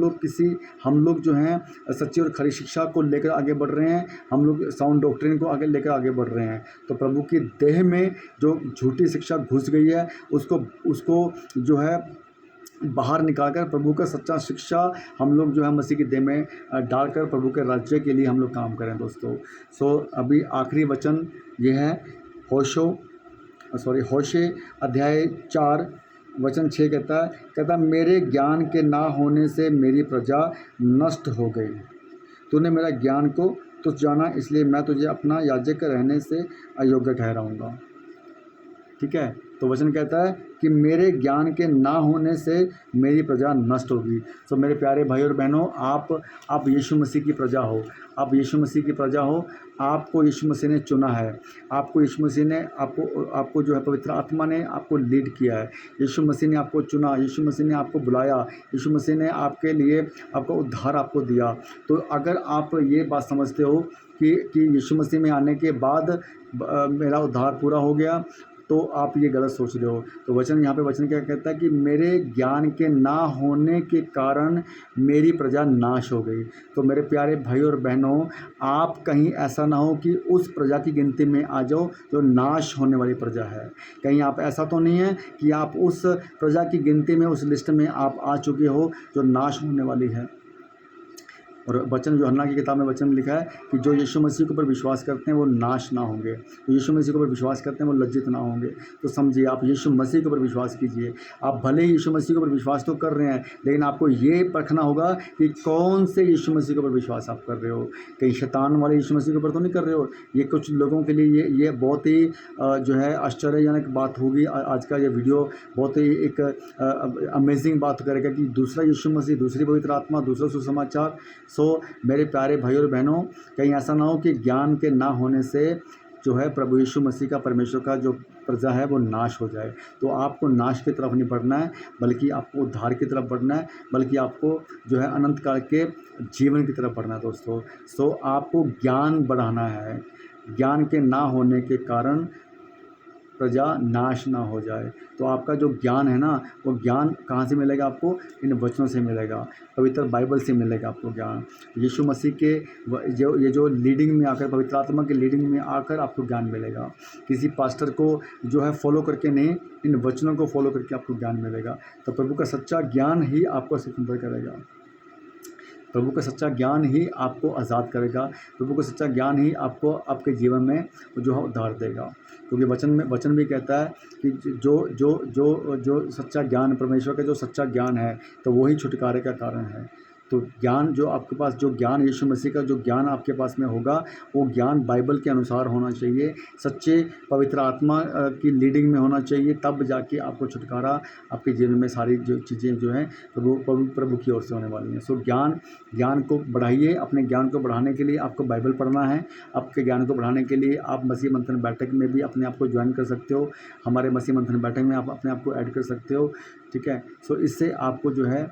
लोग जो हैं सच्ची और खरी शिक्षा को लेकर आगे बढ़ रहे हैं, हम लोग साउंड डॉक्ट्रिन को आगे लेकर आगे बढ़ रहे हैं। तो प्रभु की देह में जो झूठी शिक्षा घुस गई है उसको जो है बाहर निकालकर प्रभु का सच्चा शिक्षा हम लोग जो है मसीह की देह में डालकर प्रभु के राज्य के लिए हम लोग काम करें दोस्तों। अभी आखिरी वचन ये है होशे अध्याय 4 वचन 6 कहता मेरे ज्ञान के ना होने से मेरी प्रजा नष्ट हो गई। तूने मेरा ज्ञान को तुझ जाना, इसलिए मैं तुझे अपना याजक रहने से अयोग्य ठहराऊंगा। ठीक है, तो वचन कहता है कि मेरे ज्ञान के ना होने से मेरी प्रजा नष्ट होगी। तो मेरे प्यारे भाई और बहनों, आप यीशु मसीह की प्रजा हो, आप यीशु मसीह की प्रजा हो। आपको यीशु मसीह ने चुना है, आपको यीशु मसीह ने आपको जो है पवित्र आत्मा ने आपको लीड किया है। यीशु मसीह ने आपको चुना, यीशु मसीह ने आपको बुलाया, यीशु मसीह ने आपके लिए आपका उद्धार आपको दिया। तो अगर आप ये बात समझते हो कि यीशु मसीह में आने के बाद मेरा उद्धार पूरा हो गया, तो आप ये गलत सोच रहे हो। तो यहाँ पे वचन क्या कहता है कि मेरे ज्ञान के ना होने के कारण मेरी प्रजा नाश हो गई। तो मेरे प्यारे भाई और बहनों, आप कहीं ऐसा ना हो कि उस प्रजा की गिनती में आ जाओ जो नाश होने वाली प्रजा है। कहीं आप ऐसा तो नहीं है कि आप उस प्रजा की गिनती में, उस लिस्ट में आप आ चुके हो जो नाश होने वाली है। और वचन यूहन्ना की किताब में वचन में लिखा है कि जो यीशु मसीह के ऊपर विश्वास करते हैं वो नाश ना होंगे, तो यीशु मसीह के ऊपर विश्वास करते हैं वो लज्जित ना होंगे। तो समझिए, आप यीशु मसीह के ऊपर विश्वास कीजिए। आप भले ही यीशु मसीह के ऊपर विश्वास तो कर रहे हैं, लेकिन आपको ये परखना होगा कि कौन से यीशु मसीह के ऊपर विश्वास आप कर रहे हो। कहीं शैतान वाले यीशु मसीह के ऊपर तो नहीं कर रहे हो। ये कुछ लोगों के लिए ये बहुत ही जो है आश्चर्यजनक बात होगी। आज का ये वीडियो बहुत ही एक अमेजिंग बात करेगा कि दूसरा यीशु मसीह, दूसरी पवित्र आत्मा, दूसरा सुसमाचार। मेरे प्यारे भाई और बहनों, कहीं ऐसा ना हो कि ज्ञान के ना होने से जो है प्रभु यीशु मसीह का, परमेश्वर का जो प्रजा है वो नाश हो जाए। तो आपको नाश की तरफ नहीं बढ़ना है, बल्कि आपको उद्धार की तरफ बढ़ना है, बल्कि आपको जो है अनंत काल के जीवन की तरफ बढ़ना है दोस्तों। आपको ज्ञान बढ़ाना है। ज्ञान के ना होने के कारण प्रजा नाश ना हो जाए। तो आपका जो ज्ञान है ना, वो ज्ञान कहाँ से मिलेगा आपको? इन वचनों से मिलेगा, पवित्र बाइबल से मिलेगा आपको ज्ञान। यीशु मसीह के जो लीडिंग में आकर, पवित्र आत्मा के लीडिंग में आकर आपको ज्ञान मिलेगा। किसी पास्टर को जो है फॉलो करके नहीं, इन वचनों को फॉलो करके आपको ज्ञान मिलेगा। तो प्रभु का सच्चा ज्ञान ही आपको स्वतंत्र करेगा, प्रभु का सच्चा ज्ञान ही आपको आज़ाद करेगा, प्रभु का सच्चा ज्ञान ही आपको आपके जीवन में जो है उद्धार देगा। क्योंकि वचन भी कहता है कि जो सच्चा ज्ञान, परमेश्वर का जो सच्चा ज्ञान है, तो वही छुटकारे का कारण है। तो ज्ञान जो आपके पास, जो ज्ञान यीशु मसीह का जो ज्ञान आपके पास में होगा, वो ज्ञान बाइबल के अनुसार होना चाहिए, सच्चे पवित्र आत्मा की लीडिंग में होना चाहिए। तब जाके आपको छुटकारा, आपके जीवन में सारी जो चीज़ें जो हैं प्रभु की ओर से होने वाली हैं। ज्ञान को बढ़ाइए। अपने ज्ञान को बढ़ाने के लिए आपको बाइबल पढ़ना है। आपके ज्ञान को बढ़ाने के लिए आप मसीह मंथन बैठक में भी अपने आप को ज्वाइन कर सकते हो। हमारे मसीह मंथन बैठक में आप अपने आप को ऐड कर सकते हो। ठीक है, इससे आपको जो है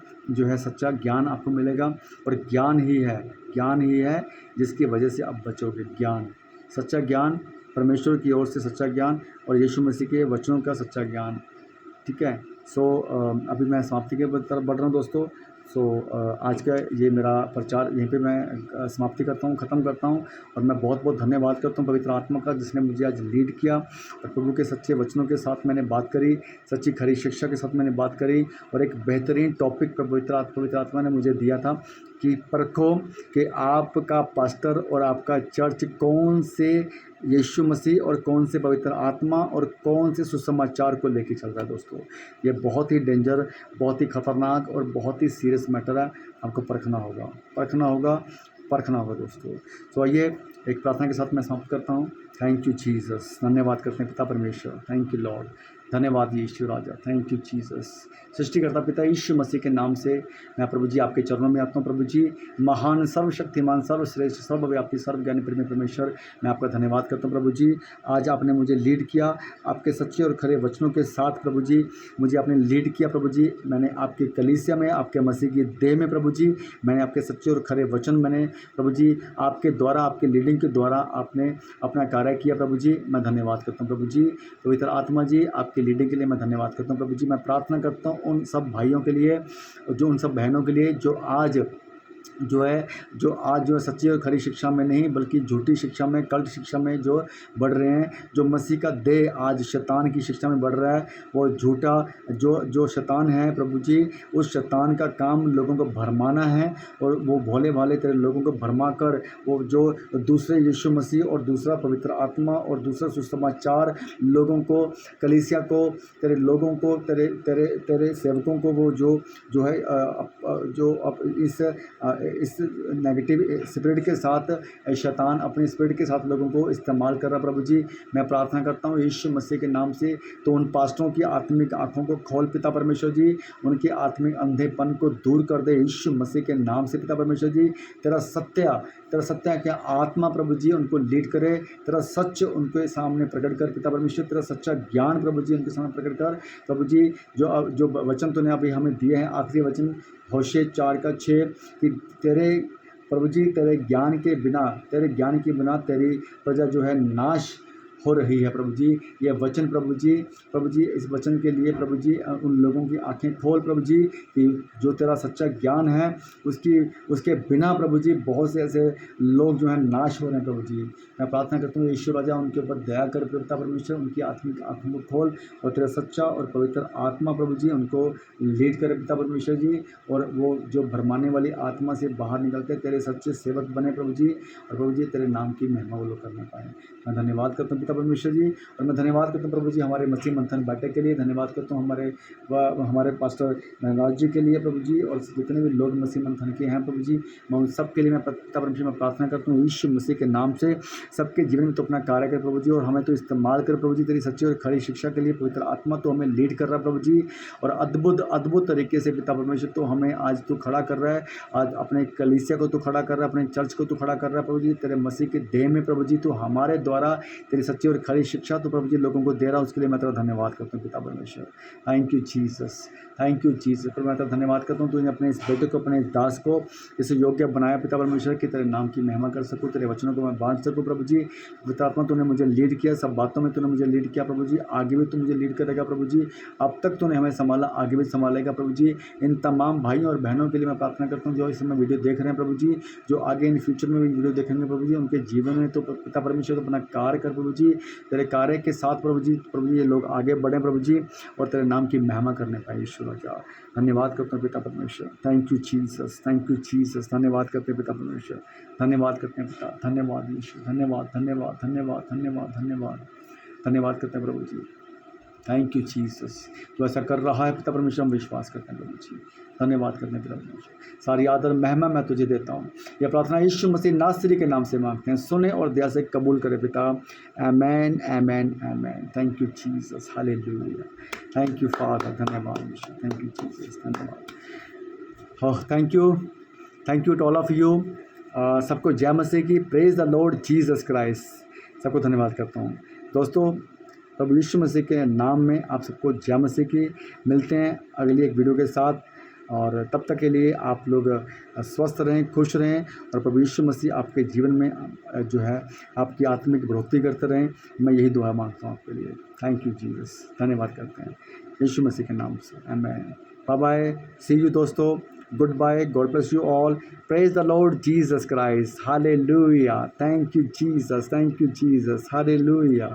सच्चा ज्ञान आपको मिलेगा। और ज्ञान ही है जिसकी वजह से आप बचोगे। ज्ञान, सच्चा ज्ञान, परमेश्वर की ओर से सच्चा ज्ञान और यीशु मसीह के वचनों का सच्चा ज्ञान। ठीक है, अभी मैं समाप्ति के तरफ बढ़ रहा हूँ दोस्तों। आज का ये मेरा प्रचार यहीं पे मैं समाप्ति करता हूँ, ख़त्म करता हूँ। और मैं बहुत बहुत धन्यवाद करता हूँ पवित्र आत्मा का, जिसने मुझे आज लीड किया और प्रभु के सच्चे वचनों के साथ मैंने बात करी, सच्ची खरी शिक्षा के साथ मैंने बात करी। और एक बेहतरीन टॉपिक पवित्र आत्मा ने मुझे दिया था कि परखो कि आपका पास्टर और आपका चर्च कौन से यीशु मसीह और कौन से पवित्र आत्मा और कौन से सुसमाचार को लेके चल रहा है दोस्तों। ये बहुत ही डेंजर, बहुत ही खतरनाक और बहुत ही सीरियस मैटर है। आपको परखना होगा दोस्तों। आइए एक प्रार्थना के साथ मैं समाप्त करता हूँ। थैंक यू जीसस, धन्यवाद करते हैं पिता परमेश्वर। थैंक यू लॉर्ड, धन्यवाद यीशु राजा। Thank you Jesus. सृष्टिकर्ता पिता यीशु मसीह के नाम से मैं प्रभु जी आपके चरणों में आता हूँ। प्रभु जी, महान, सर्वशक्तिमान, सर्वश्रेष्ठ, सर्वव्यापी, सर्वज्ञानी प्रेमी परमेश्वर, मैं आपका धन्यवाद करता हूँ। प्रभु जी, आज आपने मुझे लीड किया आपके सच्चे और खरे वचनों के साथ। प्रभु जी, मुझे आपने लीड किया। प्रभु जी, मैंने आपकी कलीसिया में, आपके मसीह की देह में प्रभु जी, मैंने आपके सच्चे और खरे वचन, मैंने प्रभु जी आपके द्वारा, आपके लीडिंग के द्वारा आपने अपना कार्य किया। प्रभु जी, मैं धन्यवाद करता हूँ। प्रभु जी, पवित्र आत्मा जी, आपके आपकी लीडिंग के लिए मैं धन्यवाद करता हूँ प्रभु जी। मैं प्रार्थना करता हूँ उन सब भाइयों के लिए, उन सब बहनों के लिए जो आज जो है सच्ची और खरी शिक्षा में नहीं बल्कि झूठी शिक्षा में, कल्ट शिक्षा में जो बढ़ रहे हैं, जो मसीह का देह आज शैतान की शिक्षा में बढ़ रहा है, वो झूठा जो शैतान है प्रभु जी, उस शैतान का काम लोगों को भरमाना है, और वो भोले भाले तेरे लोगों को भरमा कर वो जो दूसरे यीशु मसीह और दूसरा पवित्र आत्मा और दूसरा सुसमाचार लोगों को, कलीसिया को, तेरे लोगों को, तेरे सेवकों को वो जो है जो अब इस नेगेटिव स्पिरिट के साथ शैतान अपने स्पिरिट के साथ लोगों को इस्तेमाल कर रहा प्रभु जी। मैं प्रार्थना करता हूँ यीशु मसीह के नाम से, तो उन पास्टरों की आत्मिक आँखों को खोल पिता परमेश्वर जी, उनके आत्मिक अंधेपन को दूर कर दे यीशु मसीह के नाम से पिता परमेश्वर जी। तेरा सत्य क्या आत्मा प्रभु जी उनको लीड करे, तेरा सच उनके सामने प्रकट कर पिता परमेश्वर, तेरा सच्चा ज्ञान प्रभु जी उनके सामने प्रकट कर प्रभु जी। जो वचन तूने अभी हमें दिए हैं, आखिरी वचन होशे 4:6 कि तेरे प्रभु जी तेरे ज्ञान के बिना तेरी प्रजा जो है नाश हो रही है प्रभु जी। ये वचन प्रभु जी इस वचन के लिए प्रभु जी उन लोगों की आंखें खोल प्रभु जी कि जो तेरा सच्चा ज्ञान है उसके बिना प्रभु जी बहुत से ऐसे लोग जो हैं नाश हो रहे हैं प्रभु जी। मैं प्रार्थना करता हूँ ईश्वर राजा उनके ऊपर दया कर पिता परमेश्वर, उनकी आत्मिक आंखों को खोल और तेरा सच्चा और पवित्र आत्मा प्रभु जी उनको लीड करे पिता परमेश्वर जी, और वो जो भरमाने वाली आत्मा से बाहर निकल के तेरे सच्चे सेवक बने प्रभु जी, और प्रभु जी तेरे नाम की महिमा वो लोग करना पाए। मैं धन्यवाद करता हूँ पिता परमेश्वर जी, और मैं धन्यवाद करता हूँ प्रभु जी हमारे मसीह मंथन बैठक के लिए, धन्यवाद करता हूँ हमारे पास्टर नगराज जी के लिए प्रभु जी, और जितने भी लोग मसीह मंथन के हैं प्रभु जी, मैं उन सब के लिए मैं पिता परमेश्वर में प्रार्थना करता हूँ यीशु मसीह के नाम से। सबके जीवन में तो अपना कार्य कर प्रभु जी, और हमें तो इस्तेमाल कर प्रभु जी तेरी सच्ची और खरी शिक्षा के लिए। पवित्र आत्मा तो हमें लीड कर रहा प्रभु जी, और अद्भुत तरीके से पिता परमेश्वर तो हमें आज तू खड़ा कर रहा है, आज अपने कलीसिया को तो खड़ा कर रहा है, अपने चर्च को तो खड़ा कर रहा है प्रभु जी, तेरे मसीह के देह में प्रभु जी तो हमारे द्वारा तेरी सच्ची और खरी शिक्षा तो प्रभु जी लोगों को दे रहा है, उसके लिए मैं तेरा धन्यवाद करता हूँ पिता परमेश्वर। Thank you Jesus, thank you Jesus. पर मैं तेरा धन्यवाद करता हूँ तूने अपने इस बेटे को, अपने इस दास को इसे योग्य बनाया पिता परमेश्वर कि तेरे नाम की महिमा कर सकूँ, तेरे वचनों को मैं बांट सकूँ प्रभु जी। पिता आत्मा तूने मुझे लीड किया, सब बातों में तूने मुझे लीड किया प्रभु जी, आगे भी तू मुझे लीड करेगा प्रभु जी। अब तक तूने हमें संभाला, आगे भी संभालेगा प्रभु जी। इन तमाम भाइयों और बहनों के लिए मैं प्रार्थना करता हूँ जो इस समय वीडियो देख रहे हैं प्रभु जी, जो आगे इन फ्यूचर में भी वीडियो देखेंगे प्रभु जी, उनके जीवन में तो पिता परमेश्वर तो अपना कार्य कर प्रभु जी, तेरे कार्य के साथ प्रभु जी ये लोग आगे बढ़ें प्रभु जी, और तेरे नाम की महिमा करने पाए ईश्वर राजा। धन्यवाद करता हूँ पिता परमेश्वर, thank you Jesus, thank you Jesus. धन्यवाद करते हैं पिता परमेश्वर, धन्यवाद करते हैं पिता, धन्यवाद ईश्वर, धन्यवाद धन्यवाद धन्यवाद धन्यवाद धन्यवाद धन्यवाद करते हैं प्रभु जी। थैंक यू जीसस, तो ऐसा कर रहा है पिता परमेश्वर, हम विश्वास करते हैं प्रभु जी। धन्यवाद करते हैं पिता परमेश्वर, सारी आदर महिमा मैं तुझे देता हूँ। यह प्रार्थना यीशु मसीह नासरी के नाम से मांगते हैं, सुने और दया से कबूल करे पिता। Amen amen amen. Thank you Jesus, hallelujah. Thank you father, धन्यवाद यीशु, थैंक यू जीसस, धन्यवाद। Thank you to all of you. सबको जय मसीह की, praise the Lord Jesus Christ. सबको धन्यवाद करता हूँ दोस्तों, प्रभु यीशु मसीह के नाम में आप सबको जय मसीह की। मिलते हैं अगली एक वीडियो के साथ, और तब तक के लिए आप लोग स्वस्थ रहें, खुश रहें, और प्रभु यीशु मसीह आपके जीवन में जो है आपकी आत्मिक बढ़ोतरी करते रहें। मैं यही दुआ मांगता हूँ आपके लिए। थैंक यू जीसस, धन्यवाद करते हैं यीशु मसीह के नाम से, amen. Bye bye, see you दोस्तों, good bye, God bless you all, praise the Lord Jesus Christ, hallelujah. Thank you Jesus, thank you Jesus, hallelujah.